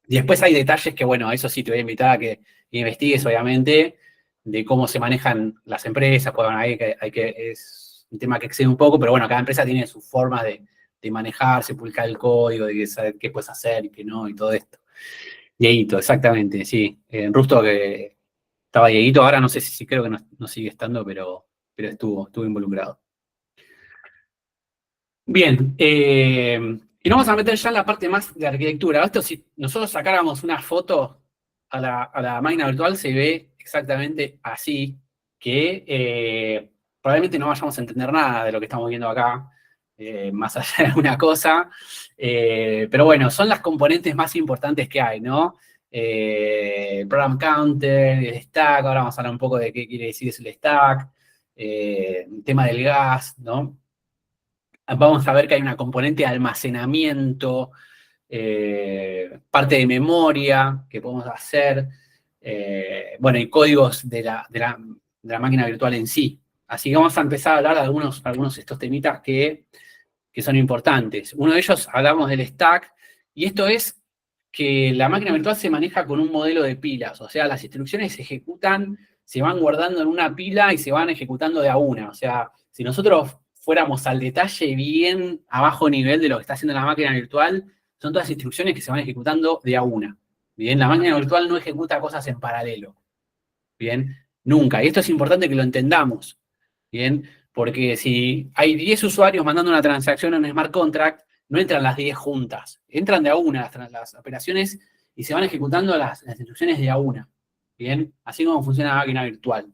Y después hay detalles que, bueno, eso sí te voy a invitar a que investigues, obviamente, de cómo se manejan las empresas, pues bueno, es un tema que excede un poco, pero bueno, cada empresa tiene su forma de manejarse, publicar el código, de saber qué puedes hacer y qué no, y todo esto. Dieguito, exactamente, sí. En Rusto que estaba Dieguito, ahora no sé si creo que no sigue estando, pero estuvo involucrado. Bien, y nos vamos a meter ya en la parte más de arquitectura. Esto, si nosotros sacáramos una foto a la máquina virtual, se ve exactamente así, que probablemente no vayamos a entender nada de lo que estamos viendo acá, más allá de alguna cosa, pero bueno, son las componentes más importantes que hay, ¿no? El program counter, el stack, ahora vamos a hablar un poco de qué quiere decir eso el stack, el tema del gas, ¿no? Vamos a ver que hay una componente de almacenamiento parte de memoria que podemos hacer, bueno, y códigos de la máquina virtual en sí. Así que vamos a empezar a hablar de algunos de estos temitas que son importantes. Uno de ellos, hablamos del stack, y esto es que la máquina virtual se maneja con un modelo de pilas, o sea, las instrucciones se ejecutan, se van guardando en una pila y se van ejecutando de a una. O sea, si nosotros fuéramos al detalle bien a bajo nivel de lo que está haciendo la máquina virtual, son todas instrucciones que se van ejecutando de a una. Bien, la máquina virtual no ejecuta cosas en paralelo. Bien, nunca. Y esto es importante que lo entendamos. Bien, porque si hay 10 usuarios mandando una transacción en un smart contract, no entran las 10 juntas. Entran de a una las operaciones y se van ejecutando las instrucciones de a una. Bien, así como funciona la máquina virtual.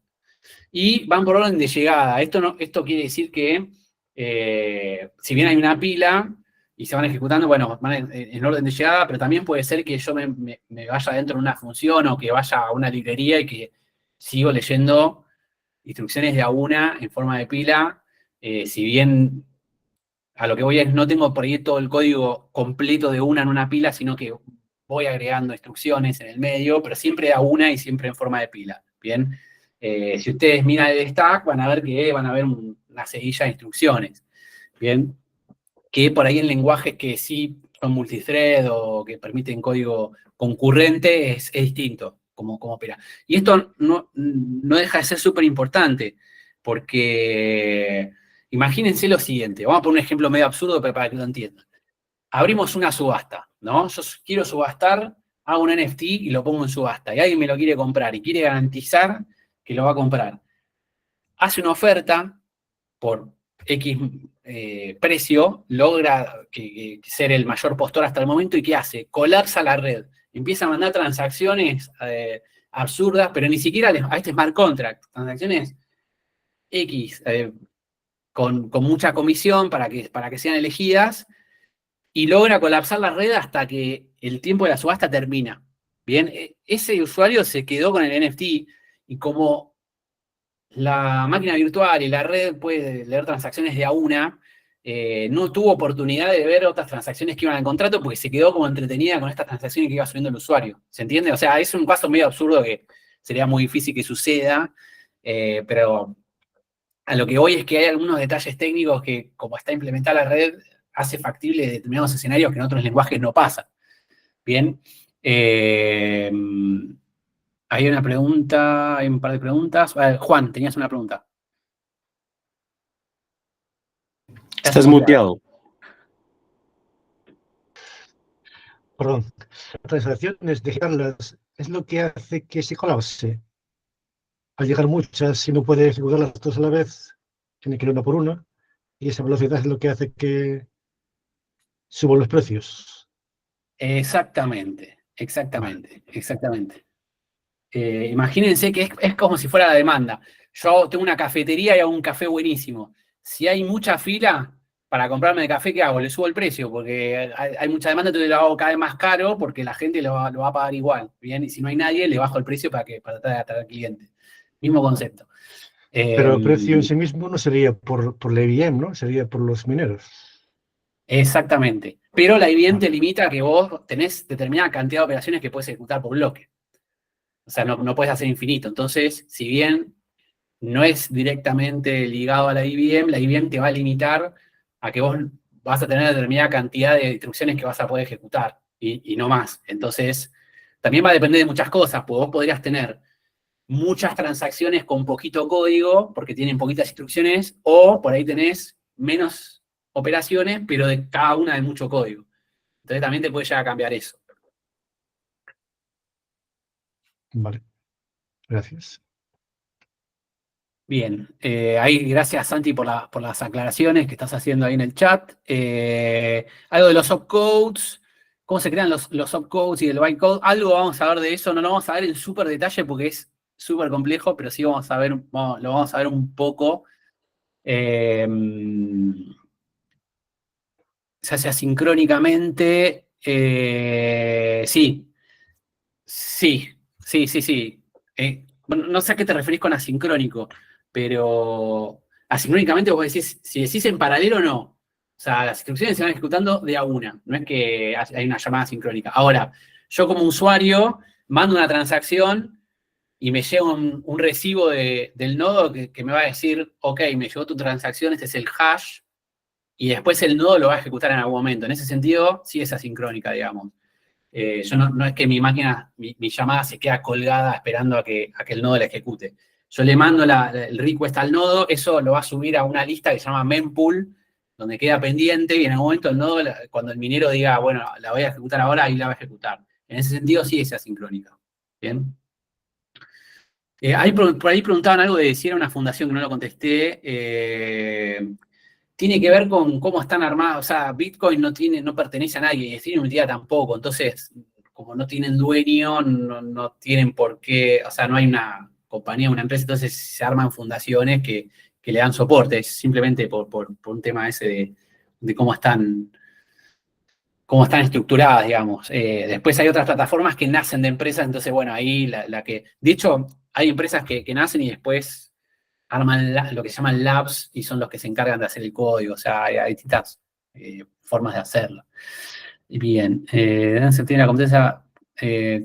Y van por orden de llegada. Esto quiere decir que si bien hay una pila y se van ejecutando, bueno, van en orden de llegada, pero también puede ser que yo me vaya dentro de una función o que vaya a una librería y que sigo leyendo instrucciones de a una en forma de pila. Si bien a lo que voy es, no tengo por ahí todo el código completo de una en una pila, sino que voy agregando instrucciones en el medio, pero siempre a una y siempre en forma de pila. Bien. Si ustedes miran el stack, van a ver que van a ver una seguilla de instrucciones. Bien. Que por ahí en lenguajes que sí son multithread o que permiten código concurrente es distinto como opera. Y esto no deja de ser súper importante, porque imagínense lo siguiente. Vamos a poner un ejemplo medio absurdo para que lo entiendan. Abrimos una subasta, ¿no? Yo quiero subastar, hago un NFT y lo pongo en subasta, y alguien me lo quiere comprar y quiere garantizar que lo va a comprar. Hace una oferta por X precio, logra ser el mayor postor hasta el momento, ¿y qué hace? Colapsa la red. Empieza a mandar transacciones absurdas, pero ni siquiera a este smart contract, transacciones X, con mucha comisión para que sean elegidas, y logra colapsar la red hasta que el tiempo de la subasta termina. Bien, ese usuario se quedó con el NFT, y como la máquina virtual y la red puede leer transacciones de a una, no tuvo oportunidad de ver otras transacciones que iban al contrato porque se quedó como entretenida con estas transacciones que iba subiendo el usuario. ¿Se entiende? O sea, es un caso medio absurdo que sería muy difícil que suceda, pero a lo que voy es que hay algunos detalles técnicos que, como está implementada la red, hace factible determinados escenarios que en otros lenguajes no pasan. Bien. Hay una pregunta, hay un par de preguntas. Juan, tenías una pregunta. Estás muteado. Perdón. Las transacciones, dejarlas, es lo que hace que se colapse. Al llegar muchas, si no puede ejecutarlas todas a la vez, tiene que ir una por una, y esa velocidad es lo que hace que suban los precios. Exactamente. Imagínense que es como si fuera la demanda. Yo tengo una cafetería y hago un café buenísimo. Si hay mucha fila para comprarme el café, ¿qué hago? Le subo el precio, porque hay mucha demanda, entonces lo hago cada vez más caro, porque la gente lo va a pagar igual. Bien, y si no hay nadie, le bajo el precio para tratar de atraer clientes. Mismo concepto. Pero el precio en sí mismo no sería por la IBM, ¿no? Sería por los mineros. Exactamente. Pero la IBM te limita a que vos tenés determinada cantidad de operaciones que puedes ejecutar por bloque. O sea, no puedes hacer infinito. Entonces, si bien no es directamente ligado a la IBM te va a limitar a que vos vas a tener determinada cantidad de instrucciones que vas a poder ejecutar y no más. Entonces, también va a depender de muchas cosas, porque vos podrías tener muchas transacciones con poquito código, porque tienen poquitas instrucciones, o por ahí tenés menos operaciones, pero de cada una de mucho código. Entonces también te puede llegar a cambiar eso. Vale. Gracias. Bien, ahí gracias Santi por las aclaraciones que estás haciendo ahí en el chat. Algo de los opcodes, cómo se crean los opcodes y el bytecode, algo vamos a ver de eso, no lo vamos a ver en súper detalle porque es súper complejo, pero sí vamos a ver, lo vamos a ver un poco. Se hace asincrónicamente, sí. Bueno, no sé a qué te referís con asincrónico, pero asincrónicamente vos decís, si decís en paralelo no, O sea, las instrucciones se van ejecutando de a una, no es que hay una llamada sincrónica. Ahora, yo como usuario mando una transacción y me llega un recibo del nodo que me va a decir, ok, me llegó tu transacción, este es el hash, y después el nodo lo va a ejecutar en algún momento. En ese sentido, sí es asincrónica, digamos. Yo no es que mi máquina, mi llamada se queda colgada esperando a que el nodo la ejecute. Yo le mando el request al nodo, eso lo va a subir a una lista que se llama mempool, donde queda pendiente, y en algún momento el nodo, cuando el minero diga, bueno, la voy a ejecutar ahora, ahí la va a ejecutar. En ese sentido, sí es asincrónica. ¿Bien? Por ahí preguntaban algo de si era una fundación, que no lo contesté. Tiene que ver con cómo están armados. O sea, Bitcoin no pertenece a nadie, y Ethereum tampoco. Entonces, como no tienen dueño, no tienen por qué, o sea, no hay una compañía, una empresa, entonces se arman fundaciones que le dan soporte, es simplemente por un tema ese de cómo están estructuradas, digamos. Después hay otras plataformas que nacen de empresas, entonces, bueno, ahí de hecho, hay empresas que nacen y después arman lo que se llaman labs y son los que se encargan de hacer el código, o sea, hay distintas formas de hacerlo. Y bien, se tiene la competencia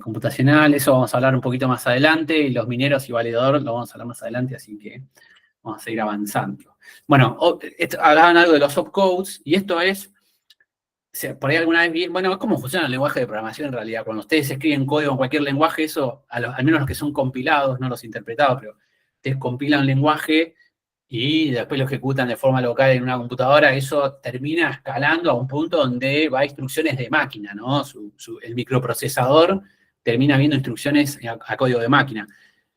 computacional, eso vamos a hablar un poquito más adelante, y los mineros y validador lo vamos a hablar más adelante, así que vamos a seguir avanzando. Bueno, hablaban algo de los opcodes, y esto es, por ahí alguna vez, bueno, es cómo funciona el lenguaje de programación en realidad. Cuando ustedes escriben código en cualquier lenguaje, eso, al menos los que son compilados, no los interpretados, pero ustedes compilan un lenguaje y después lo ejecutan de forma local en una computadora, eso termina escalando a un punto donde va a instrucciones de máquina, ¿no? El microprocesador termina viendo instrucciones a código de máquina.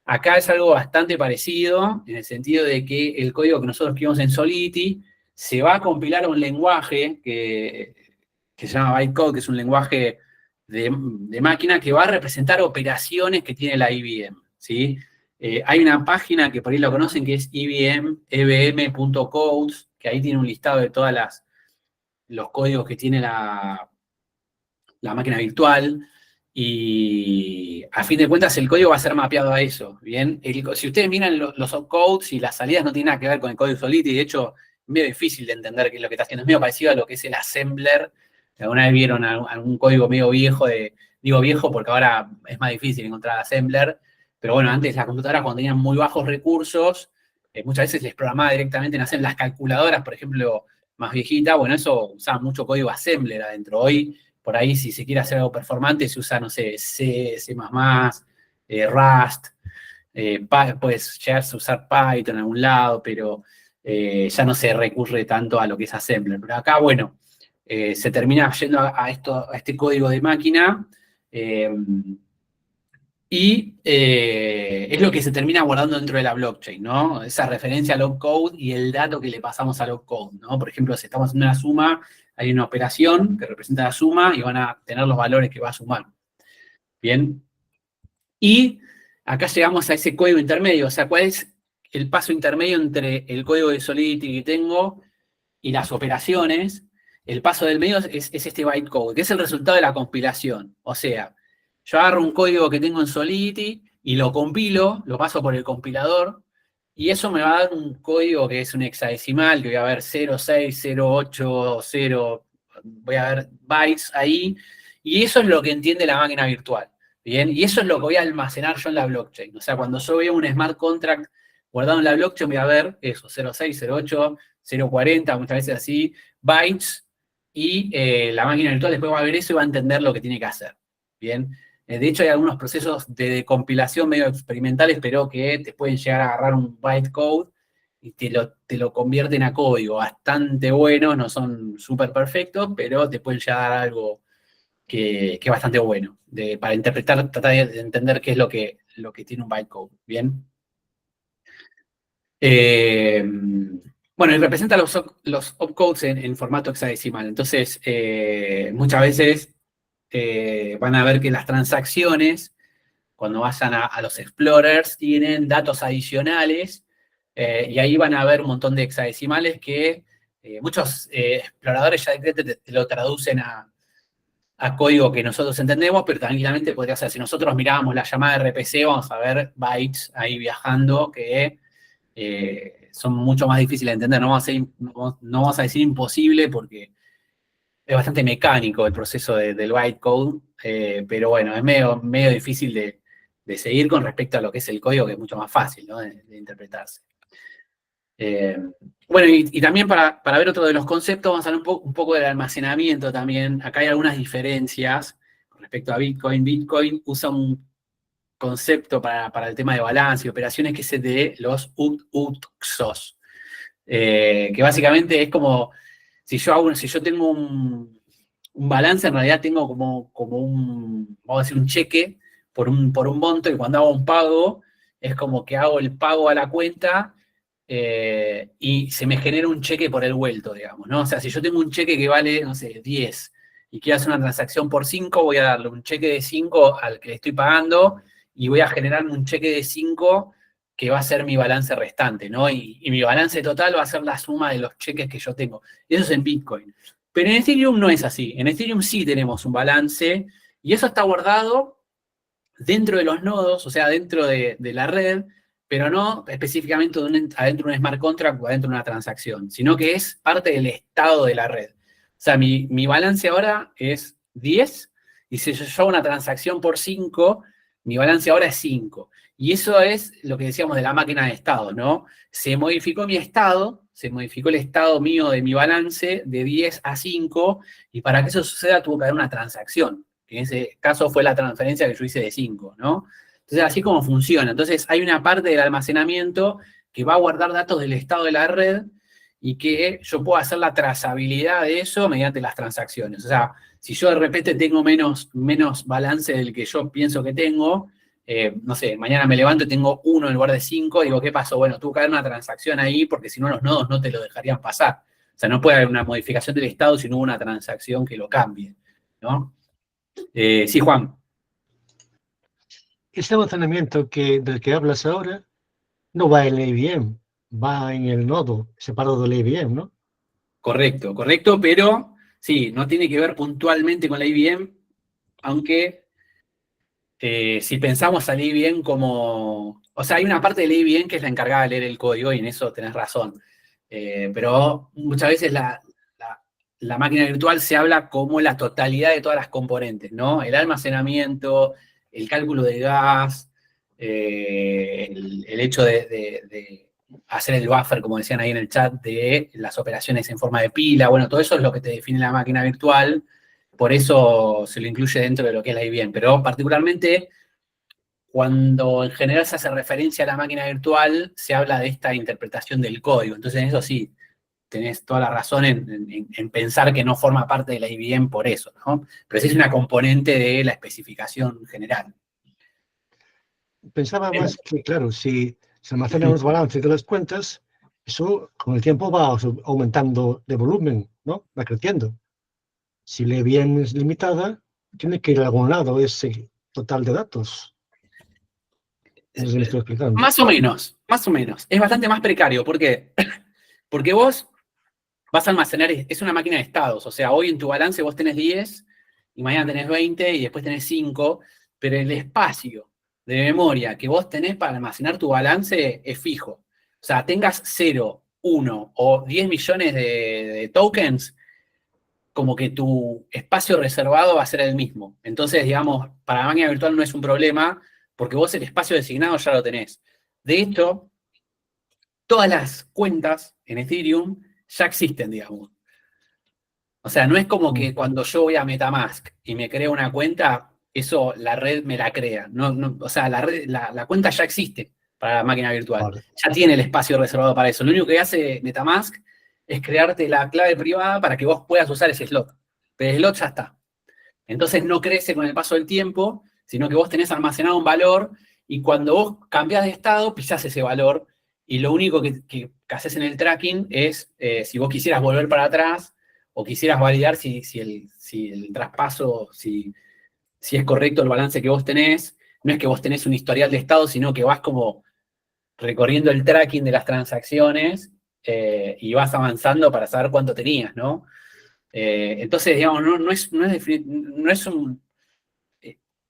Acá es algo bastante parecido, en el sentido de que el código que nosotros escribimos en Solidity se va a compilar a un lenguaje que se llama bytecode, que es un lenguaje de máquina que va a representar operaciones que tiene la IBM, ¿sí? Hay una página que por ahí lo conocen, que es ebm.codes, que ahí tiene un listado de todos los códigos que tiene la máquina virtual, y a fin de cuentas el código va a ser mapeado a eso, ¿bien? Si ustedes miran los opcodes y las salidas no tienen nada que ver con el código Solidity, de hecho, es medio difícil de entender qué es lo que está haciendo, es medio parecido a lo que es el assembler. ¿Alguna vez vieron algún código medio viejo? Digo viejo porque ahora es más difícil encontrar assembler, pero bueno, antes las computadoras cuando tenían muy bajos recursos, muchas veces les programaba directamente en hacer las calculadoras, por ejemplo, más viejitas, bueno, eso usaba mucho código assembler adentro. Hoy, por ahí, si se quiere hacer algo performante, se usa, no sé, C, C++, Rust, puedes llegar a usar Python en algún lado, pero ya no se recurre tanto a lo que es assembler. Pero acá, bueno, se termina yendo a este código de máquina, y es lo que se termina guardando dentro de la blockchain, ¿no? Esa referencia al opcode y el dato que le pasamos al opcode, ¿no? Por ejemplo, si estamos haciendo una suma, hay una operación que representa la suma y van a tener los valores que va a sumar. Bien. Y acá llegamos a ese código intermedio, o sea, ¿cuál es el paso intermedio entre el código de Solidity que tengo y las operaciones? El paso del medio es este bytecode, que es el resultado de la compilación. O sea, yo agarro un código que tengo en Solidity y lo compilo, lo paso por el compilador, y eso me va a dar un código que es un hexadecimal, que voy a ver 06080, voy a ver bytes ahí, y eso es lo que entiende la máquina virtual. Bien, y eso es lo que voy a almacenar yo en la blockchain. O sea, cuando yo veo un smart contract guardado en la blockchain, voy a ver eso, 06, 08, 040, muchas veces así, bytes, y la máquina virtual después va a ver eso y va a entender lo que tiene que hacer. Bien, de hecho hay algunos procesos de compilación medio experimentales, pero que te pueden llegar a agarrar un bytecode y te lo convierten a código bastante bueno, no son súper perfectos, pero te pueden llegar a dar algo que es bastante bueno, para interpretar, tratar de entender qué es lo que tiene un bytecode, ¿bien? Bueno, y representa los opcodes en formato hexadecimal. Entonces, muchas veces van a ver que las transacciones, cuando vayan a los explorers, tienen datos adicionales, y ahí van a ver un montón de hexadecimales que muchos exploradores ya te lo traducen a código que nosotros entendemos, pero tranquilamente podría ser, si nosotros mirábamos la llamada RPC, vamos a ver bytes ahí viajando que son mucho más difíciles de entender. No vamos a decir imposible porque es bastante mecánico el proceso del bytecode, pero bueno, es medio difícil de seguir con respecto a lo que es el código, que es mucho más fácil, ¿no? de interpretarse. Bueno, y también para ver otro de los conceptos, vamos a hablar un poco del almacenamiento también. Acá hay algunas diferencias con respecto a Bitcoin. Bitcoin usa un concepto para el tema de balance y operaciones que es el de los UTXOs, que básicamente es como, si yo tengo un balance, en realidad tengo como vamos a decir, un cheque por un monto, y cuando hago un pago, es como que hago el pago a la cuenta y se me genera un cheque por el vuelto, digamos, ¿no? O sea, si yo tengo un cheque que vale, no sé, 10 y quiero hacer una transacción por 5, voy a darle un cheque de 5 al que le estoy pagando y voy a generarme un cheque de 5 que va a ser mi balance restante, ¿no? Y mi balance total va a ser la suma de los cheques que yo tengo. Eso es en Bitcoin. Pero en Ethereum no es así. En Ethereum sí tenemos un balance y eso está guardado dentro de los nodos, o sea, dentro de la red, pero no específicamente adentro de un smart contract o adentro de una transacción, sino que es parte del estado de la red. O sea, mi balance ahora es 10, y si yo hago una transacción por 5, mi balance ahora es 5. Y eso es lo que decíamos de la máquina de estado, ¿no? Se modificó mi estado, se modificó el estado mío de mi balance de 10 a 5, y para que eso suceda tuvo que haber una transacción, que en ese caso fue la transferencia que yo hice de 5, ¿no? Entonces, así como funciona. Entonces, hay una parte del almacenamiento que va a guardar datos del estado de la red y que yo puedo hacer la trazabilidad de eso mediante las transacciones. O sea, si yo de repente tengo menos balance del que yo pienso que tengo, no sé, mañana me levanto y tengo 1 en lugar de 5, digo, ¿qué pasó? Bueno, tuvo que haber una transacción ahí porque si no los nodos no te lo dejarían pasar. O sea, no puede haber una modificación del estado si no hubo una transacción que lo cambie, ¿no? Sí, Juan. Este almacenamiento del que hablas ahora no va en la IBM, va en el nodo separado de la IBM, ¿no? Correcto, pero sí, no tiene que ver puntualmente con la IBM, aunque si pensamos a la IBM como... O sea, hay una parte de la IBM que es la encargada de leer el código, y en eso tenés razón. Pero muchas veces la máquina virtual se habla como la totalidad de todas las componentes, ¿no? El almacenamiento, el cálculo de gas, el hecho de hacer el buffer, como decían ahí en el chat, de las operaciones en forma de pila. Bueno, todo eso es lo que te define la máquina virtual, por eso se lo incluye dentro de lo que es la IBM. Pero particularmente, cuando en general se hace referencia a la máquina virtual, se habla de esta interpretación del código. Entonces, en eso sí, tenés toda la razón en pensar que no forma parte de la IBM por eso, ¿no? Pero sí es una componente de la especificación general. Pensaba más que, claro, si se almacenan los balances de las cuentas, eso con el tiempo va aumentando de volumen, ¿no? Va creciendo. Si la IBM es limitada, tiene que ir a algún lado ese total de datos. No sé si me estoy explicando. Más o menos. Es bastante más precario. ¿Por qué? Porque vos vas a almacenar, es una máquina de estados. O sea, hoy en tu balance vos tenés 10, y mañana tenés 20, y después tenés 5, pero el espacio de memoria que vos tenés para almacenar tu balance es fijo. O sea, tengas 0, 1 o 10 millones de tokens, como que tu espacio reservado va a ser el mismo. Entonces, digamos, para la máquina virtual no es un problema, porque vos el espacio designado ya lo tenés. De hecho, todas las cuentas en Ethereum ya existen, digamos. O sea, no es como que cuando yo voy a MetaMask y me creo una cuenta, eso la red me la crea. O sea, la cuenta ya existe para la máquina virtual. Vale. Ya tiene el espacio reservado para eso. Lo único que hace MetaMask es crearte la clave privada para que vos puedas usar ese slot. Pero el slot ya está. Entonces no crece con el paso del tiempo, sino que vos tenés almacenado un valor, y cuando vos cambiás de estado, pisás ese valor, y lo único que haces en el tracking es, si vos quisieras volver para atrás, o quisieras validar si el traspaso, si es correcto el balance que vos tenés, no es que vos tenés un historial de estado, sino que vas como recorriendo el tracking de las transacciones, y vas avanzando para saber cuánto tenías, ¿no? Entonces, digamos, no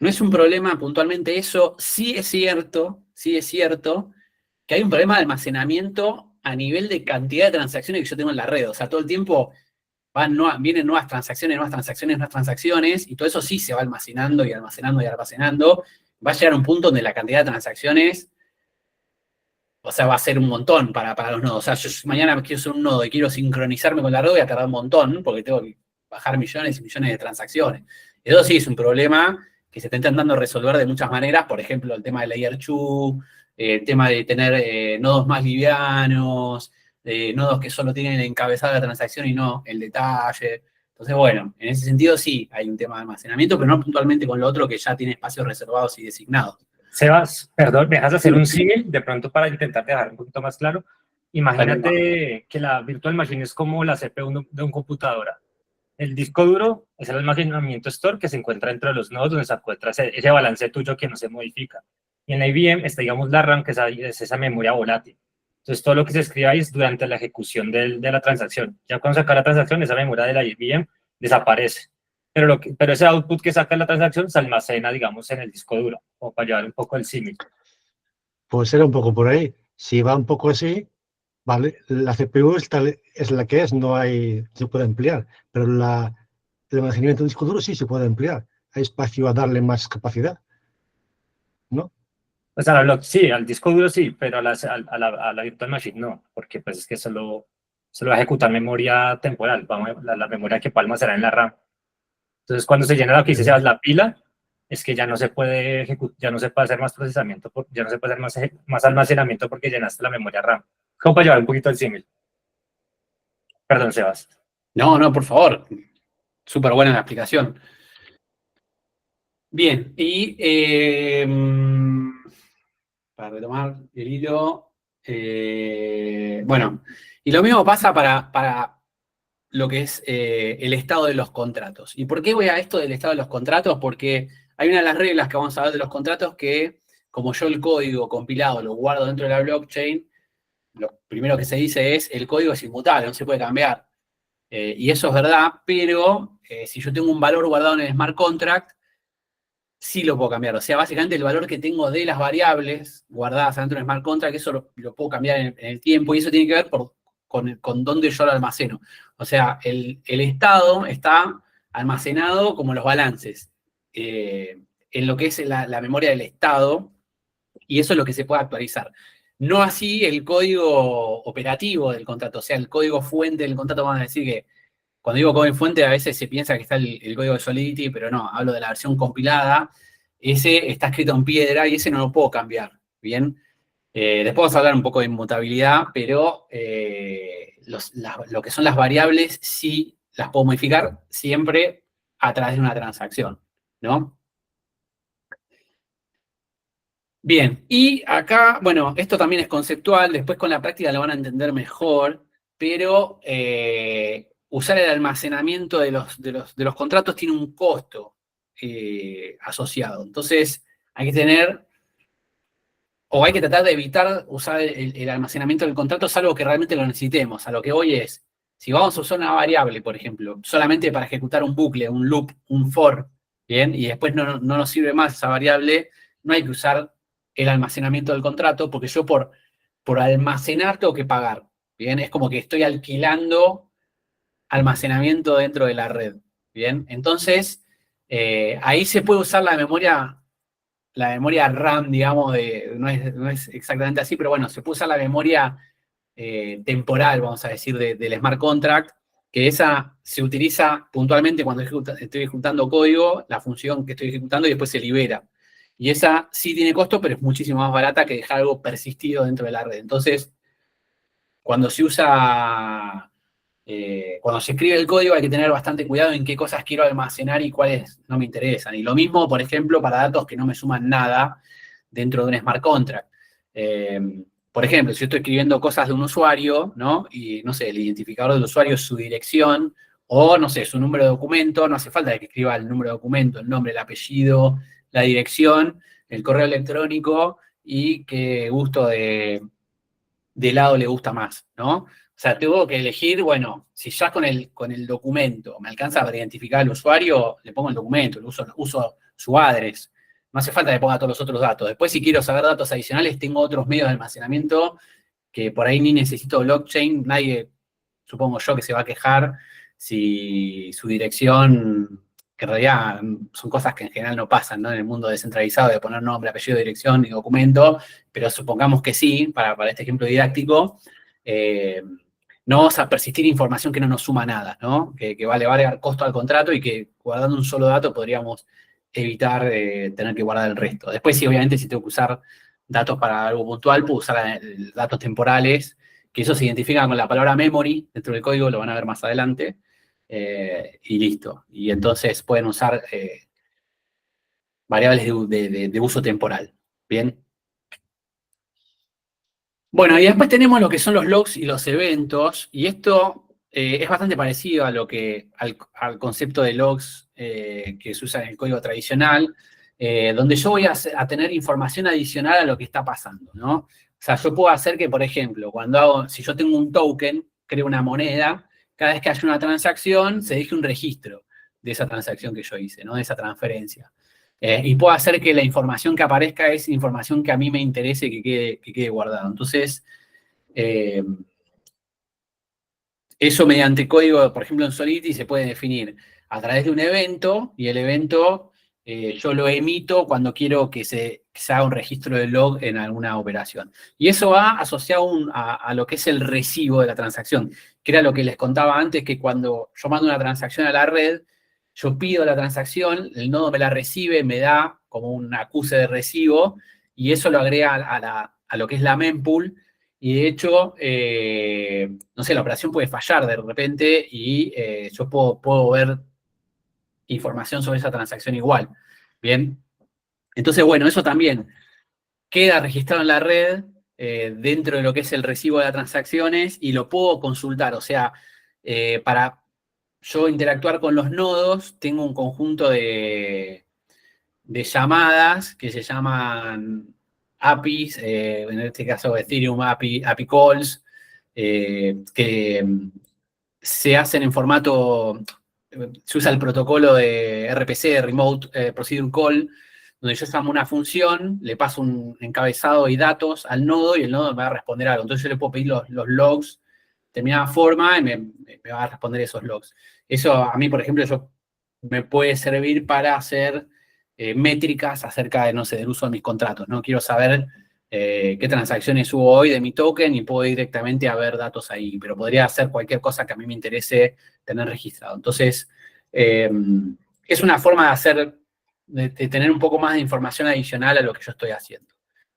es un problema puntualmente eso. Sí es cierto que hay un problema de almacenamiento a nivel de cantidad de transacciones que yo tengo en la red. O sea, todo el tiempo vienen nuevas transacciones, y todo eso sí se va almacenando y almacenando y almacenando. Va a llegar a un punto donde la cantidad de transacciones, o sea, va a ser un montón para los nodos. O sea, yo mañana quiero hacer un nodo y quiero sincronizarme con la red, voy a tardar un montón, porque tengo que bajar millones y millones de transacciones. Eso sí es un problema que se está intentando resolver de muchas maneras, por ejemplo, el tema de Layer 2, el tema de tener nodos más livianos, nodos que solo tienen encabezada la transacción y no el detalle. Entonces, bueno, en ese sentido sí hay un tema de almacenamiento, pero no puntualmente con lo otro que ya tiene espacios reservados y designados. Sebas, perdón, ¿me dejas hacer un símil de pronto para intentar dejar un poquito más claro? Imagínate que la Virtual Machine es como la CPU de un computadora. El disco duro es el almacenamiento store que se encuentra dentro de los nodos donde se encuentra ese balance tuyo que no se modifica. Y en la IBM está, digamos, la RAM, que es esa memoria volátil. Entonces, todo lo que se escribe ahí es durante la ejecución de la transacción. Ya cuando se acaba la transacción, esa memoria de la IBM desaparece. Pero ese output que saca la transacción se almacena, digamos, en el disco duro, o para llevar un poco el símil. Pues era un poco por ahí. Si va un poco así, vale, la CPU es la que es, no hay, se puede ampliar, pero el almacenamiento del disco duro sí se puede ampliar. Hay espacio a darle más capacidad, ¿no? O sea, sí, al disco duro sí, pero a la Virtual Machine no, porque pues es que solo va a ejecutar memoria temporal, la memoria que puede almacenar en la RAM. Entonces, cuando se llena lo que dice Sebas, la pila, es que ya no se puede ya no se puede hacer más procesamiento, ya no se puede hacer más almacenamiento porque llenaste la memoria RAM. ¿Cómo para llevar un poquito el símil? Perdón, Sebas. No, por favor. Súper buena la explicación. Bien, y para retomar el hilo, bueno, y lo mismo pasa para lo que es el estado de los contratos. ¿Y por qué voy a esto del estado de los contratos? Porque hay una de las reglas que vamos a ver de los contratos que, como yo el código compilado lo guardo dentro de la blockchain, lo primero que se dice es el código es inmutable, no se puede cambiar. Y eso es verdad, pero si yo tengo un valor guardado en el smart contract, sí lo puedo cambiar. O sea, básicamente el valor que tengo de las variables guardadas dentro del smart contract, eso lo puedo cambiar en el tiempo, y eso tiene que ver con dónde yo lo almaceno. O sea, el estado está almacenado como los balances en lo que es la memoria del estado, y eso es lo que se puede actualizar. No así el código operativo del contrato, o sea, el código fuente del contrato. Vamos a decir que cuando digo código fuente a veces se piensa que está el código de Solidity, pero no, hablo de la versión compilada. Ese está escrito en piedra y ese no lo puedo cambiar, ¿bien? Después vamos a hablar un poco de inmutabilidad, pero lo que son las variables sí las puedo modificar siempre a través de una transacción, ¿no? Bien, y acá, bueno, esto también es conceptual, después con la práctica lo van a entender mejor, pero usar el almacenamiento de los contratos tiene un costo asociado. Entonces, hay que tener, o hay que tratar de evitar usar el almacenamiento del contrato, salvo que realmente lo necesitemos. A lo que voy es, si vamos a usar una variable, por ejemplo, solamente para ejecutar un bucle, un loop, un for, ¿bien? Y después no nos sirve más esa variable, no hay que usar el almacenamiento del contrato, porque yo por almacenar tengo que pagar, ¿bien? Es como que estoy alquilando almacenamiento dentro de la red, ¿bien? Entonces, ahí se puede usar la memoria RAM, digamos, no es exactamente así, pero bueno, se puede usar la memoria temporal, vamos a decir, del smart contract, que esa se utiliza puntualmente cuando estoy ejecutando código, la función que estoy ejecutando, y después se libera. Y esa sí tiene costo, pero es muchísimo más barata que dejar algo persistido dentro de la red. Entonces, cuando se usa, cuando se escribe el código hay que tener bastante cuidado en qué cosas quiero almacenar y cuáles no me interesan. Y lo mismo, por ejemplo, para datos que no me suman nada dentro de un smart contract. Por ejemplo, si yo estoy escribiendo cosas de un usuario, ¿no? Y, no sé, el identificador del usuario es su dirección, o, no sé, su número de documento, no hace falta que escriba el número de documento, el nombre, el apellido, la dirección, el correo electrónico y qué gusto de helado le gusta más, ¿no? O sea, tengo que elegir, bueno, si ya con el documento me alcanza para identificar al usuario, le pongo el documento, uso su address. No hace falta que ponga todos los otros datos. Después, si quiero saber datos adicionales, tengo otros medios de almacenamiento que por ahí ni necesito blockchain, nadie, supongo yo, que se va a quejar si su dirección, que en realidad son cosas que en general no pasan, ¿no? En el mundo descentralizado de poner nombre, apellido, dirección y documento, pero supongamos que sí, para este ejemplo didáctico, no vamos a persistir información que no nos suma nada, ¿no? Que va a elevar costo al contrato y que guardando un solo dato podríamos evitar tener que guardar el resto. Después sí, obviamente, si tengo que usar datos para algo puntual, puedo usar datos temporales, que eso se identifica con la palabra memory dentro del código, lo van a ver más adelante, y listo. Y entonces pueden usar variables de uso temporal. ¿Bien? Bueno, y después tenemos lo que son los logs y los eventos, y esto es bastante parecido a al concepto de logs que se usa en el código tradicional, donde yo voy a tener información adicional a lo que está pasando, ¿no? O sea, yo puedo hacer que, por ejemplo, si yo tengo un token, creo una moneda, cada vez que haya una transacción, se deje un registro de esa transacción que yo hice, ¿no? De esa transferencia. Y puedo hacer que la información que aparezca es información que a mí me interese que quede guardado. Entonces, eso mediante código, por ejemplo, en Solidity se puede definir a través de un evento, y el evento yo lo emito cuando quiero que se haga un registro de log en alguna operación. Y eso va asociado a lo que es el recibo de la transacción, que era lo que les contaba antes, que cuando yo mando una transacción a la red, yo pido la transacción, el nodo me la recibe, me da como un acuse de recibo, y eso lo agrega a lo que es la mempool, y de hecho, no sé, la operación puede fallar de repente y yo puedo ver información sobre esa transacción igual. Bien. Entonces, bueno, eso también queda registrado en la red dentro de lo que es el recibo de las transacciones y lo puedo consultar. O sea, para yo interactuar con los nodos, tengo un conjunto de llamadas que se llaman APIs, en este caso Ethereum API Calls, que se hacen en formato, se usa el protocolo de RPC, Remote Procedure Call, donde yo llamo una función, le paso un encabezado y datos al nodo y el nodo me va a responder algo. Entonces yo le puedo pedir los logs de determinada forma y me va a responder esos logs. Eso a mí, por ejemplo, me puede servir para hacer métricas acerca de, no sé, del uso de mis contratos, ¿no? Quiero saber qué transacciones hubo hoy de mi token y puedo ir directamente a ver datos ahí, pero podría hacer cualquier cosa que a mí me interese tener registrado. Entonces, es una forma de tener un poco más de información adicional a lo que yo estoy haciendo.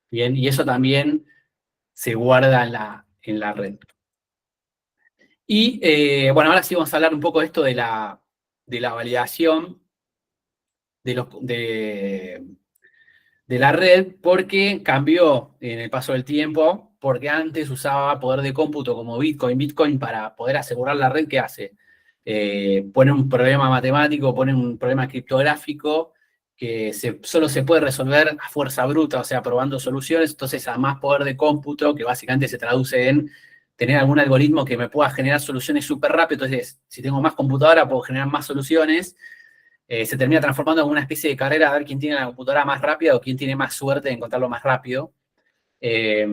Bien, y eso también se guarda en la red. Y, bueno, ahora sí vamos a hablar un poco de esto de la validación de la red, porque cambió en el paso del tiempo, porque antes usaba poder de cómputo como Bitcoin para poder asegurar la red. ¿Qué hace? Pone un problema matemático, pone un problema criptográfico que solo se puede resolver a fuerza bruta, o sea, probando soluciones. Entonces, a más poder de cómputo, que básicamente se traduce en tener algún algoritmo que me pueda generar soluciones súper rápido. Entonces, si tengo más computadora, puedo generar más soluciones. Se termina transformando en una especie de carrera a ver quién tiene la computadora más rápida o quién tiene más suerte de encontrarlo más rápido. Se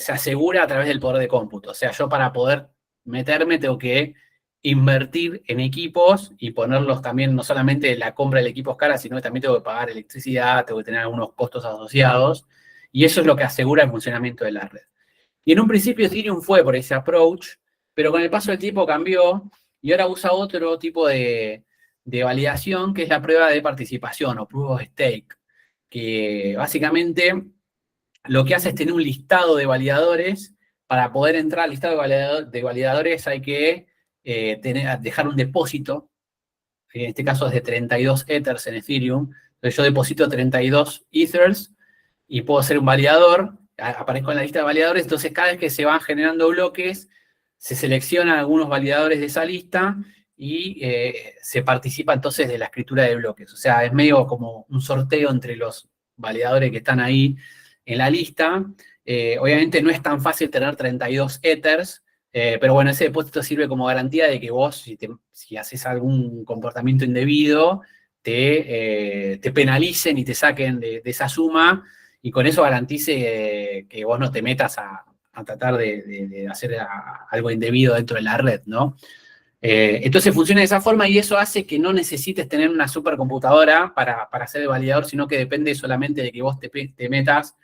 asegura a través del poder de cómputo. O sea, yo para poder meterme tengo que invertir en equipos y ponerlos también, no solamente la compra del equipo es cara, sino que también tengo que pagar electricidad, tengo que tener algunos costos asociados, y eso es lo que asegura el funcionamiento de la red. Y en un principio Ethereum fue por ese approach, pero con el paso del tiempo cambió y ahora usa otro tipo de validación, que es la prueba de participación o proof of stake, que básicamente lo que hace es tener un listado de validadores. Para poder entrar al listado de validadores hay que dejar un depósito, en este caso es de 32 Ethers en Ethereum. Entonces yo deposito 32 Ethers y puedo ser un validador, aparezco en la lista de validadores. Entonces cada vez que se van generando bloques, se seleccionan algunos validadores de esa lista y se participa entonces de la escritura de bloques. O sea, es medio como un sorteo entre los validadores que están ahí en la lista. Obviamente no es tan fácil tener 32 Ethers, pero bueno, ese depósito sirve como garantía de que vos, si haces algún comportamiento indebido, te penalicen y te saquen de esa suma, y con eso garantice que vos no te metas a tratar de hacer algo indebido dentro de la red, ¿no? Entonces funciona de esa forma y eso hace que no necesites tener una supercomputadora para hacer el validador, sino que depende solamente de que vos te metas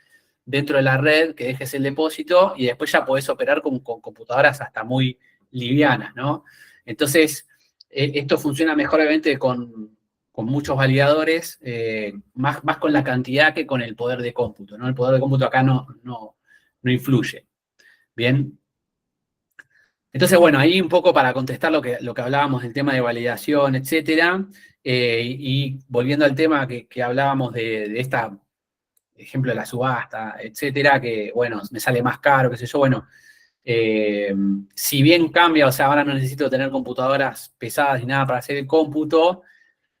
dentro de la red, que dejes el depósito y después ya podés operar con computadoras hasta muy livianas, ¿no? Entonces, esto funciona mejor obviamente con muchos validadores, más con la cantidad que con el poder de cómputo, ¿no? El poder de cómputo acá no influye. Bien. Entonces, bueno, ahí un poco para contestar lo que hablábamos del tema de validación, etcétera, y volviendo al tema que hablábamos de esta, ejemplo de la subasta, etcétera, que, bueno, me sale más caro, qué sé yo, bueno, si bien cambia, o sea, ahora no necesito tener computadoras pesadas ni nada para hacer el cómputo,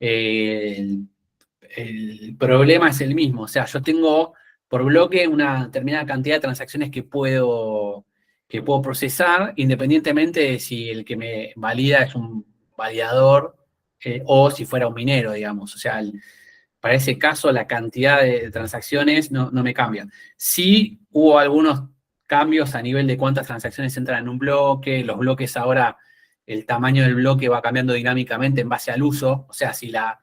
el problema es el mismo, o sea, yo tengo por bloque una determinada cantidad de transacciones que puedo procesar, independientemente de si el que me valida es un validador o si fuera un minero, digamos. O sea, para ese caso la cantidad de transacciones no me cambia. Sí hubo algunos cambios a nivel de cuántas transacciones entran en un bloque, los bloques ahora, el tamaño del bloque va cambiando dinámicamente en base al uso, o sea, si la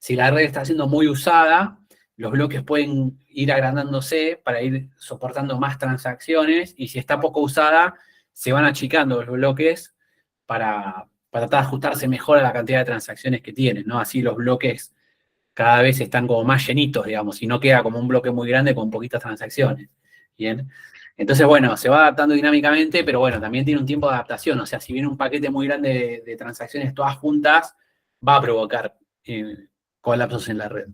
red está siendo muy usada, los bloques pueden ir agrandándose para ir soportando más transacciones, y si está poco usada, se van achicando los bloques para tratar de ajustarse mejor a la cantidad de transacciones que tienen, ¿no? Así los bloques cada vez están como más llenitos, digamos, y no queda como un bloque muy grande con poquitas transacciones. Bien. Entonces, bueno, se va adaptando dinámicamente, pero bueno, también tiene un tiempo de adaptación. O sea, si viene un paquete muy grande de transacciones todas juntas, va a provocar colapsos en la red,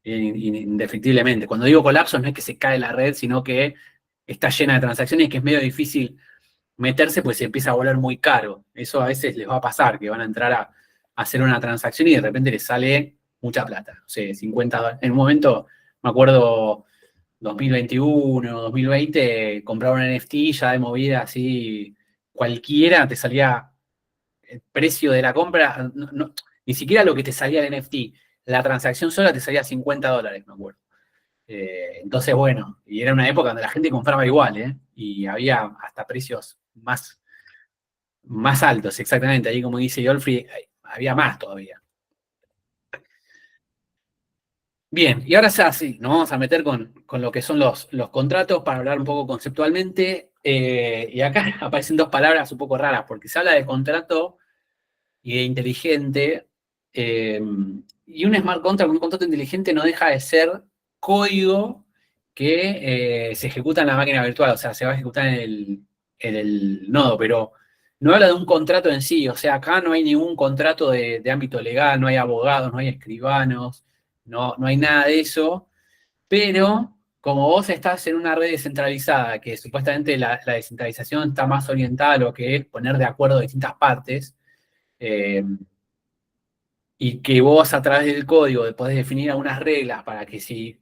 indefectiblemente. Cuando digo colapsos no es que se cae la red, sino que está llena de transacciones y que es medio difícil meterse, pues se empieza a volver muy caro. Eso a veces les va a pasar, que van a entrar a hacer una transacción y de repente les sale mucha plata. O sea, 50 dólares. En un momento, me acuerdo, 2021, 2020, comprar un NFT ya de movida así, cualquiera, te salía el precio de la compra, ni siquiera lo que te salía el NFT, la transacción sola te salía 50 dólares, me acuerdo. Entonces, bueno, y era una época donde la gente compraba igual, y había hasta precios más altos, exactamente. Ahí, como dice Yolfri, había más todavía. Bien, y ahora ya sí, nos vamos a meter con lo que son los contratos para hablar un poco conceptualmente. Y acá aparecen dos palabras un poco raras, porque se habla de contrato y de inteligente. Y un smart contract, un contrato inteligente, no deja de ser código que se ejecuta en la máquina virtual, o sea, se va a ejecutar en el nodo, pero no habla de un contrato en sí. O sea, acá no hay ningún contrato de ámbito legal, no hay abogados, no hay escribanos, no hay nada de eso, pero como vos estás en una red descentralizada, que supuestamente la descentralización está más orientada a lo que es poner de acuerdo distintas partes, y que vos a través del código podés definir algunas reglas para que si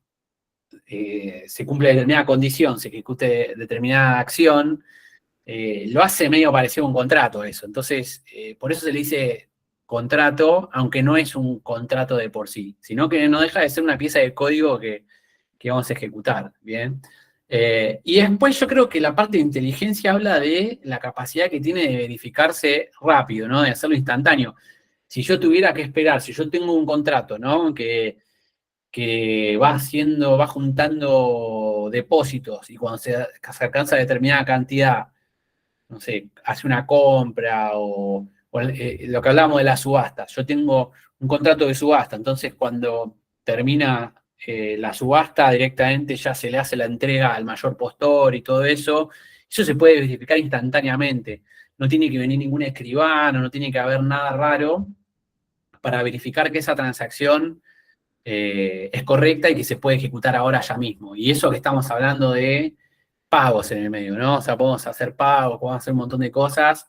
se cumple determinada condición, se ejecute determinada acción, lo hace medio parecido a un contrato eso. Entonces, por eso se le dice contrato, aunque no es un contrato de por sí, sino que no deja de ser una pieza de código que vamos a ejecutar, ¿bien? Y después yo creo que la parte de inteligencia habla de la capacidad que tiene de verificarse rápido, ¿no? De hacerlo instantáneo. Si yo tuviera que esperar, si yo tengo un contrato, ¿no? Que va juntando depósitos, y cuando se alcanza determinada cantidad, no sé, hace una compra o lo que hablábamos de la subasta. Yo tengo un contrato de subasta, entonces cuando termina la subasta, directamente ya se le hace la entrega al mayor postor y todo eso. Eso se puede verificar instantáneamente. No tiene que venir ningún escribano, no tiene que haber nada raro para verificar que esa transacción es correcta y que se puede ejecutar ahora ya mismo. Y eso que estamos hablando de pagos en el medio, ¿no? O sea, podemos hacer pagos, podemos hacer un montón de cosas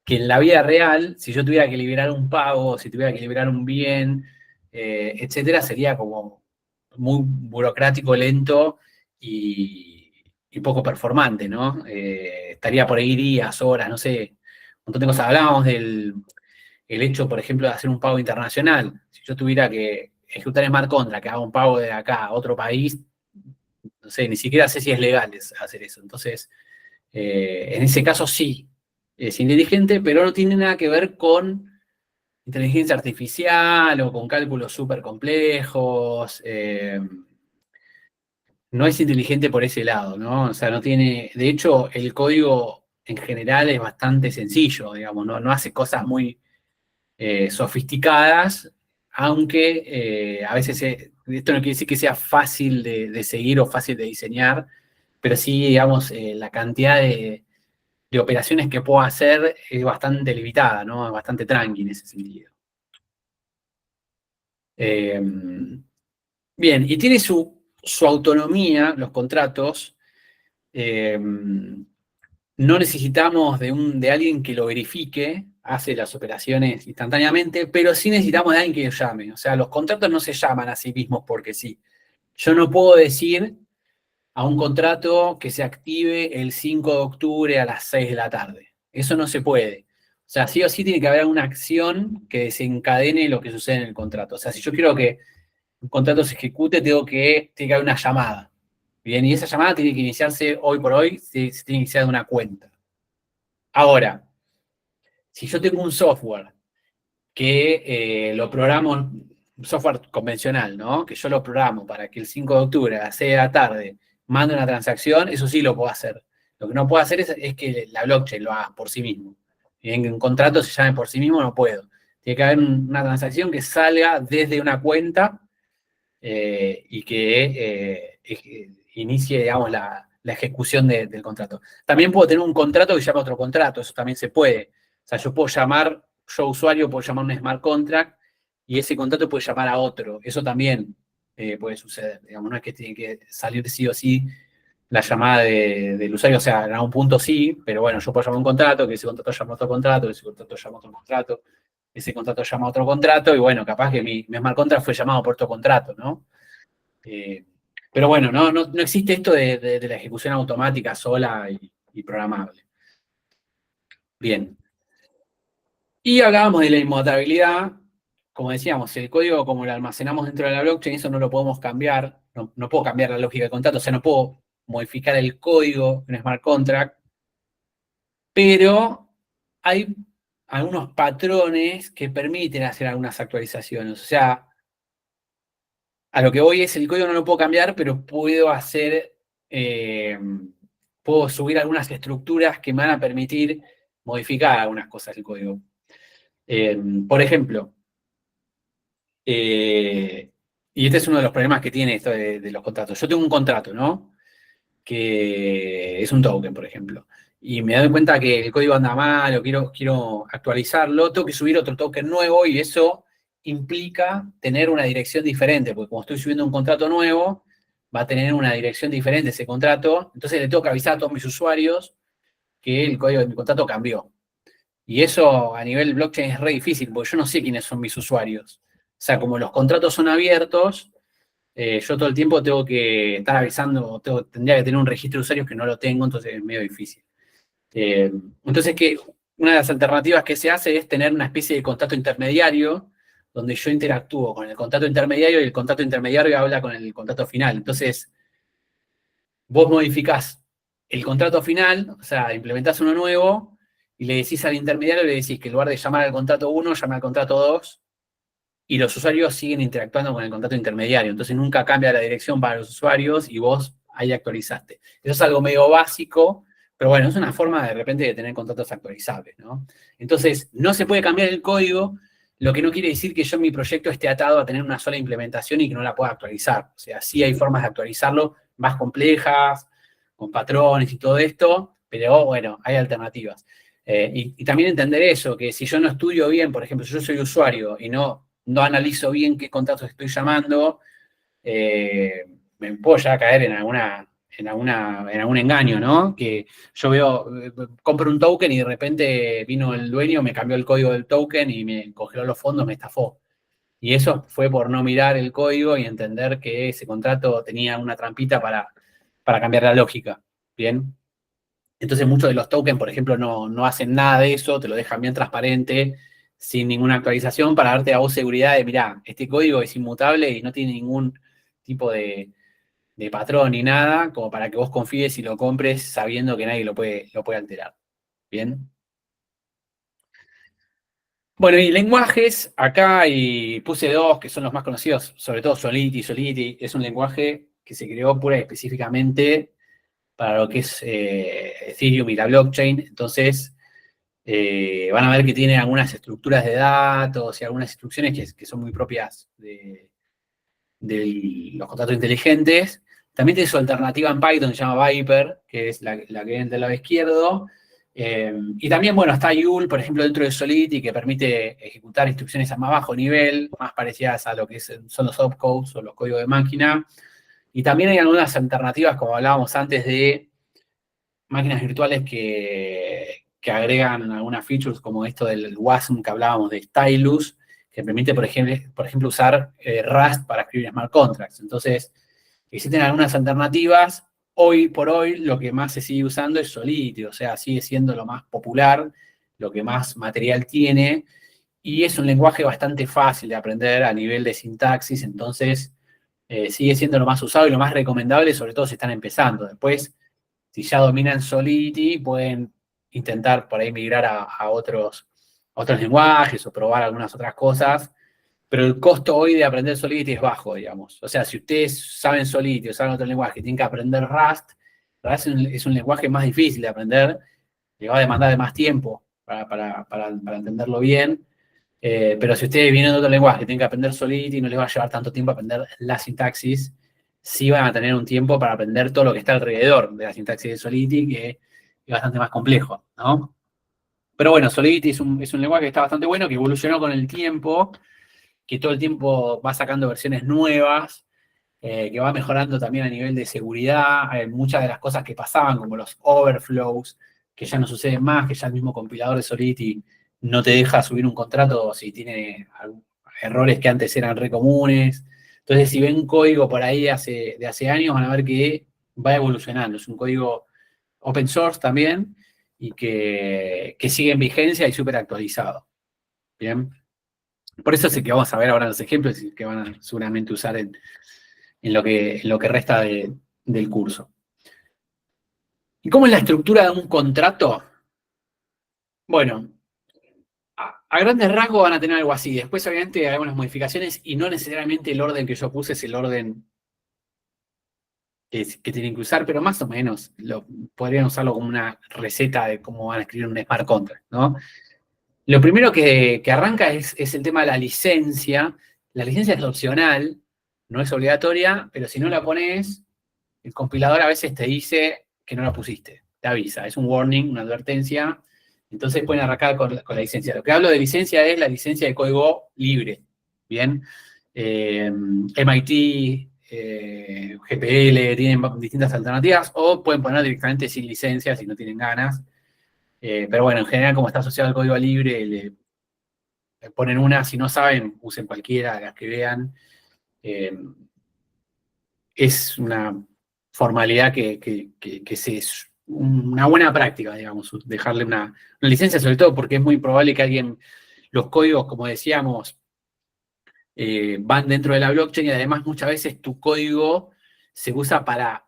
que en la vida real, si yo tuviera que liberar un pago, si tuviera que liberar un bien, etcétera, sería como muy burocrático, lento y poco performante, ¿no? Estaría por ahí días, horas, no sé, un montón de cosas. Hablábamos del hecho, por ejemplo, de hacer un pago internacional. Si yo tuviera que ejecutar Smart Contract, que haga un pago de acá a otro país, No sé, ni siquiera sé si es legal hacer eso. Entonces, en ese caso sí, es inteligente, pero no tiene nada que ver con inteligencia artificial o con cálculos súper complejos. No es inteligente por ese lado, ¿no? O sea, no tiene. De hecho, el código en general es bastante sencillo, digamos, no hace cosas muy sofisticadas, aunque a veces esto no quiere decir que sea fácil de seguir o fácil de diseñar, pero sí, digamos, la cantidad de operaciones que puedo hacer es bastante limitada, ¿no? Es bastante tranqui en ese sentido. Bien, y tiene su autonomía, los contratos. No necesitamos de alguien que lo verifique, hace las operaciones instantáneamente, pero sí necesitamos de alguien que lo llame. O sea, los contratos no se llaman a sí mismos porque sí. Yo no puedo decir a un contrato que se active el 5 de octubre a las 6 de la tarde. Eso no se puede. O sea, sí o sí tiene que haber una acción que desencadene lo que sucede en el contrato. O sea, si yo quiero que un contrato se ejecute, tiene que haber una llamada. Bien, y esa llamada tiene que iniciarse hoy por hoy, se tiene que iniciar de una cuenta. Ahora, si yo tengo un software que lo programo, un software convencional, ¿no? Que yo lo programo para que el 5 de octubre a las 6 de la tarde mande una transacción, eso sí lo puedo hacer. Lo que no puedo hacer es que la blockchain lo haga por sí mismo. Bien, que un contrato se llame por sí mismo, no puedo. Tiene que haber una transacción que salga desde una cuenta y que inicie, digamos, la ejecución del contrato. También puedo tener un contrato que llame a otro contrato, eso también se puede. O sea, yo usuario, puedo llamar un smart contract y ese contrato puede llamar a otro. Eso también puede suceder. Digamos, no es que tiene que salir sí o sí la llamada del usuario, o sea, en algún punto sí, pero bueno, yo puedo llamar a un contrato, que ese contrato llama a otro contrato, que ese contrato llama a otro contrato, ese contrato llama a otro contrato, y bueno, capaz que mi smart contract fue llamado por otro contrato, ¿no? Pero bueno, no existe esto de la ejecución automática sola y programable. Bien. Y hablábamos de la inmutabilidad. Como decíamos, el código como lo almacenamos dentro de la blockchain, eso no lo podemos cambiar. No puedo cambiar la lógica de contrato, o sea, no puedo modificar el código en un smart contract. Pero hay algunos patrones que permiten hacer algunas actualizaciones. O sea, a lo que voy es, el código no lo puedo cambiar, pero puedo subir algunas estructuras que me van a permitir modificar algunas cosas del código. Por ejemplo, y este es uno de los problemas que tiene esto de los contratos. Yo tengo un contrato, ¿no? Que es un token, por ejemplo. Y me doy cuenta que el código anda mal o quiero actualizarlo, tengo que subir otro token nuevo y eso implica tener una dirección diferente, porque como estoy subiendo un contrato nuevo, va a tener una dirección diferente ese contrato, entonces le tengo que avisar a todos mis usuarios que el código de mi contrato cambió. Y eso a nivel blockchain es re difícil, porque yo no sé quiénes son mis usuarios. O sea, como los contratos son abiertos, yo todo el tiempo tengo que estar avisando, tendría que tener un registro de usuarios que no lo tengo, entonces es medio difícil. Entonces, una de las alternativas que se hace es tener una especie de contrato intermediario, donde yo interactúo con el contrato intermediario y el contrato intermediario habla con el contrato final. Entonces, vos modificás el contrato final, o sea, implementás uno nuevo, y le decís al intermediario, le decís que en lugar de llamar al contrato 1, llama al contrato 2, y los usuarios siguen interactuando con el contrato intermediario. Entonces nunca cambia la dirección para los usuarios y vos ahí actualizaste. Eso es algo medio básico, pero bueno, es una forma de repente de tener contratos actualizables, ¿no? Entonces, no se puede cambiar el código, lo que no quiere decir que yo en mi proyecto esté atado a tener una sola implementación y que no la pueda actualizar. O sea, sí hay formas de actualizarlo más complejas, con patrones y todo esto, pero bueno, hay alternativas. Y también entender eso, que si yo no estudio bien, por ejemplo, si yo soy usuario y no analizo bien qué contratos estoy llamando, me puedo ya caer en algún engaño, ¿no? Que yo compro un token y de repente vino el dueño, me cambió el código del token y me congeló los fondos, me estafó. Y eso fue por no mirar el código y entender que ese contrato tenía una trampita para cambiar la lógica. Bien. Entonces muchos de los tokens, por ejemplo, no hacen nada de eso, te lo dejan bien transparente, sin ninguna actualización, para darte a vos seguridad de, mirá, este código es inmutable y no tiene ningún tipo de de patrón ni nada, como para que vos confíes y lo compres sabiendo que nadie lo puede alterar. ¿Bien? Bueno, y lenguajes, acá y puse dos que son los más conocidos, sobre todo Solidity. Solidity es un lenguaje que se creó pura y específicamente para lo que es Ethereum y la blockchain. Entonces, van a ver que tiene algunas estructuras de datos y algunas instrucciones que son muy propias de los contratos inteligentes. También tiene su alternativa en Python, se llama Viper, que es la que viene del lado izquierdo. Y también, bueno, está YUL, por ejemplo, dentro de Solidity, que permite ejecutar instrucciones a más bajo nivel, más parecidas a lo que son los opcodes o los códigos de máquina. Y también hay algunas alternativas, como hablábamos antes, de máquinas virtuales que agregan algunas features, como esto del WASM que hablábamos de Stylus, que permite, por ejemplo usar Rust para escribir smart contracts. Entonces, existen algunas alternativas. Hoy por hoy, lo que más se sigue usando es Solidity, o sea, sigue siendo lo más popular, lo que más material tiene, y es un lenguaje bastante fácil de aprender a nivel de sintaxis, entonces sigue siendo lo más usado y lo más recomendable, sobre todo si están empezando. Después, si ya dominan Solidity, pueden intentar por ahí migrar a otros lenguajes o probar algunas otras cosas, pero el costo hoy de aprender Solidity es bajo, digamos. O sea, si ustedes saben Solidity o saben otro lenguaje, tienen que aprender Rust es un lenguaje más difícil de aprender, le va a demandar de más tiempo para entenderlo bien. Pero si ustedes vienen de otro lenguaje, tienen que aprender Solidity, no les va a llevar tanto tiempo aprender la sintaxis, sí van a tener un tiempo para aprender todo lo que está alrededor de la sintaxis de Solidity, que es bastante más complejo, ¿no? Pero bueno, Solidity es un lenguaje que está bastante bueno, que evolucionó con el tiempo, que todo el tiempo va sacando versiones nuevas, que va mejorando también a nivel de seguridad. Muchas de las cosas que pasaban, como los overflows, que ya no suceden más, que ya el mismo compilador de Solidity no te deja subir un contrato si tiene errores que antes eran re comunes. Entonces, si ven código por ahí de hace años, van a ver que va evolucionando. Es un código open source también y que sigue en vigencia y súper actualizado. Bien. Por eso es que vamos a ver ahora los ejemplos y que van a seguramente usar en lo que resta del curso. ¿Y cómo es la estructura de un contrato? Bueno, a grandes rasgos van a tener algo así. Después, obviamente, hay algunas modificaciones y no necesariamente el orden que yo puse es el orden que tienen que usar, pero más o menos podrían usarlo como una receta de cómo van a escribir un smart contract, ¿no? Lo primero que arranca es el tema de la licencia. La licencia es opcional, no es obligatoria, pero si no la pones, el compilador a veces te dice que no la pusiste, te avisa, es un warning, una advertencia, entonces pueden arrancar con la licencia. Lo que hablo de licencia es la licencia de código libre, ¿bien? MIT, GPL, tienen distintas alternativas, o pueden poner directamente sin licencia si no tienen ganas. Pero bueno, en general, como está asociado al código libre, le ponen una, si no saben, usen cualquiera de las que vean. Es una formalidad que es una buena práctica, digamos, dejarle una licencia, sobre todo porque es muy probable que los códigos, como decíamos, van dentro de la blockchain y además muchas veces tu código se usa para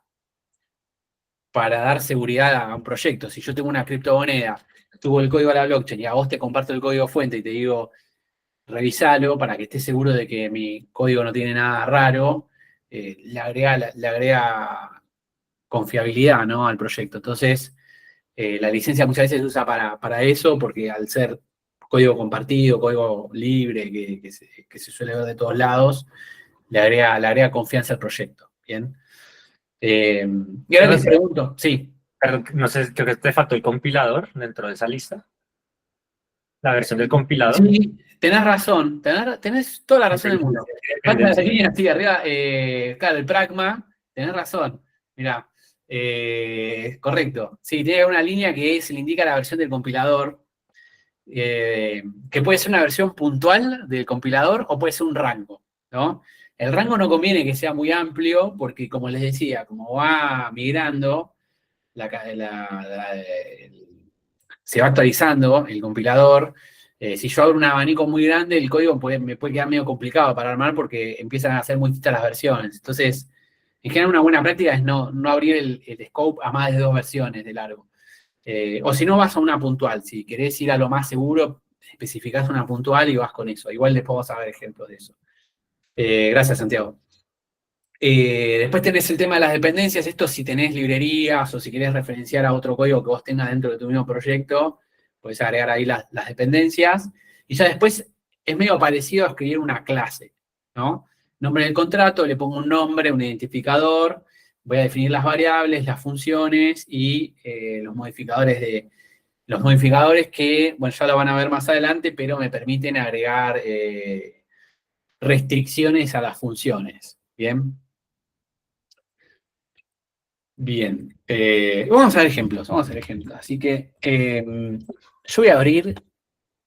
dar seguridad a un proyecto. Si yo tengo una criptomoneda, tuvo el código de la blockchain y a vos te comparto el código fuente y te digo, revisalo para que estés seguro de que mi código no tiene nada raro, le agrega confiabilidad, ¿no?, al proyecto. Entonces, la licencia muchas veces se usa para eso, porque al ser código compartido, código libre, que se suele ver de todos lados, le agrega confianza al proyecto. ¿Bien? Y ahora les pregunto, sí. Perdón, no sé, creo que te faltó el compilador dentro de esa lista. La versión del compilador. Sí, tenés razón, tenés toda la razón del mundo. Falta la línea así arriba, claro, el pragma, tenés razón. Mirá, correcto. Sí, tiene una línea que le indica la versión del compilador, que puede ser una versión puntual del compilador o puede ser un rango, ¿no? El rango no conviene que sea muy amplio porque, como les decía, como va migrando, se va actualizando el compilador. Si yo abro un abanico muy grande, el código me puede quedar medio complicado para armar porque empiezan a ser muy distintas las versiones. Entonces, En general, una buena práctica es no abrir el scope a más de 2 versiones de largo. O si no, vas a una puntual. Si querés ir a lo más seguro, especificás una puntual y vas con eso. Igual después vas a ver ejemplos de eso. Gracias, Santiago. Después tenés el tema de las dependencias. Esto si tenés librerías o si querés referenciar a otro código que vos tengas dentro de tu mismo proyecto, podés agregar ahí las dependencias. Y ya después es medio parecido a escribir una clase, ¿no? Nombre del contrato, le pongo un nombre, un identificador, voy a definir las variables, las funciones y los modificadores que, bueno, ya lo van a ver más adelante, pero me permiten agregar restricciones a las funciones. ¿Bien? Bien. Vamos a ver ejemplos, Así que yo voy a abrir,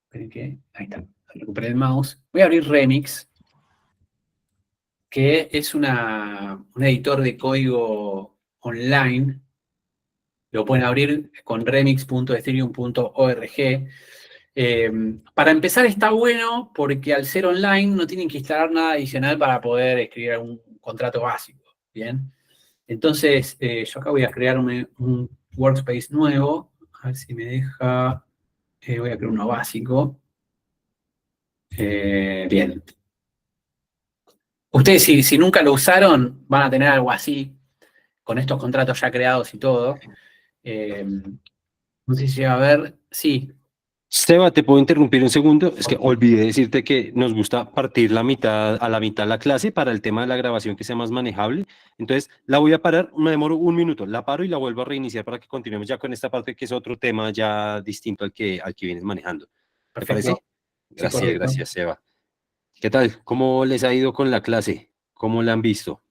esperen que, ahí está, recuperé el mouse. Voy a abrir Remix, que es un editor de código online. Lo pueden abrir con remix.ethereum.org. Para empezar está bueno porque al ser online no tienen que instalar nada adicional para poder escribir un contrato básico. Bien. Entonces, yo acá voy a crearme un workspace nuevo. A ver si me deja. Voy a crear uno básico. Bien. Ustedes, si nunca lo usaron, van a tener algo así, con estos contratos ya creados y todo. No sé si llega a ver. Sí. Seba, ¿te puedo interrumpir un segundo? Es que olvidé decirte que nos gusta partir a la mitad la clase para el tema de la grabación que sea más manejable. Entonces, la voy a parar, me demoro un minuto, la paro y la vuelvo a reiniciar para que continuemos ya con esta parte que es otro tema ya distinto al que vienes manejando. ¿Te parece? Gracias, correcto. gracias, Seba. ¿Qué tal? ¿Cómo les ha ido con la clase? ¿Cómo la han visto?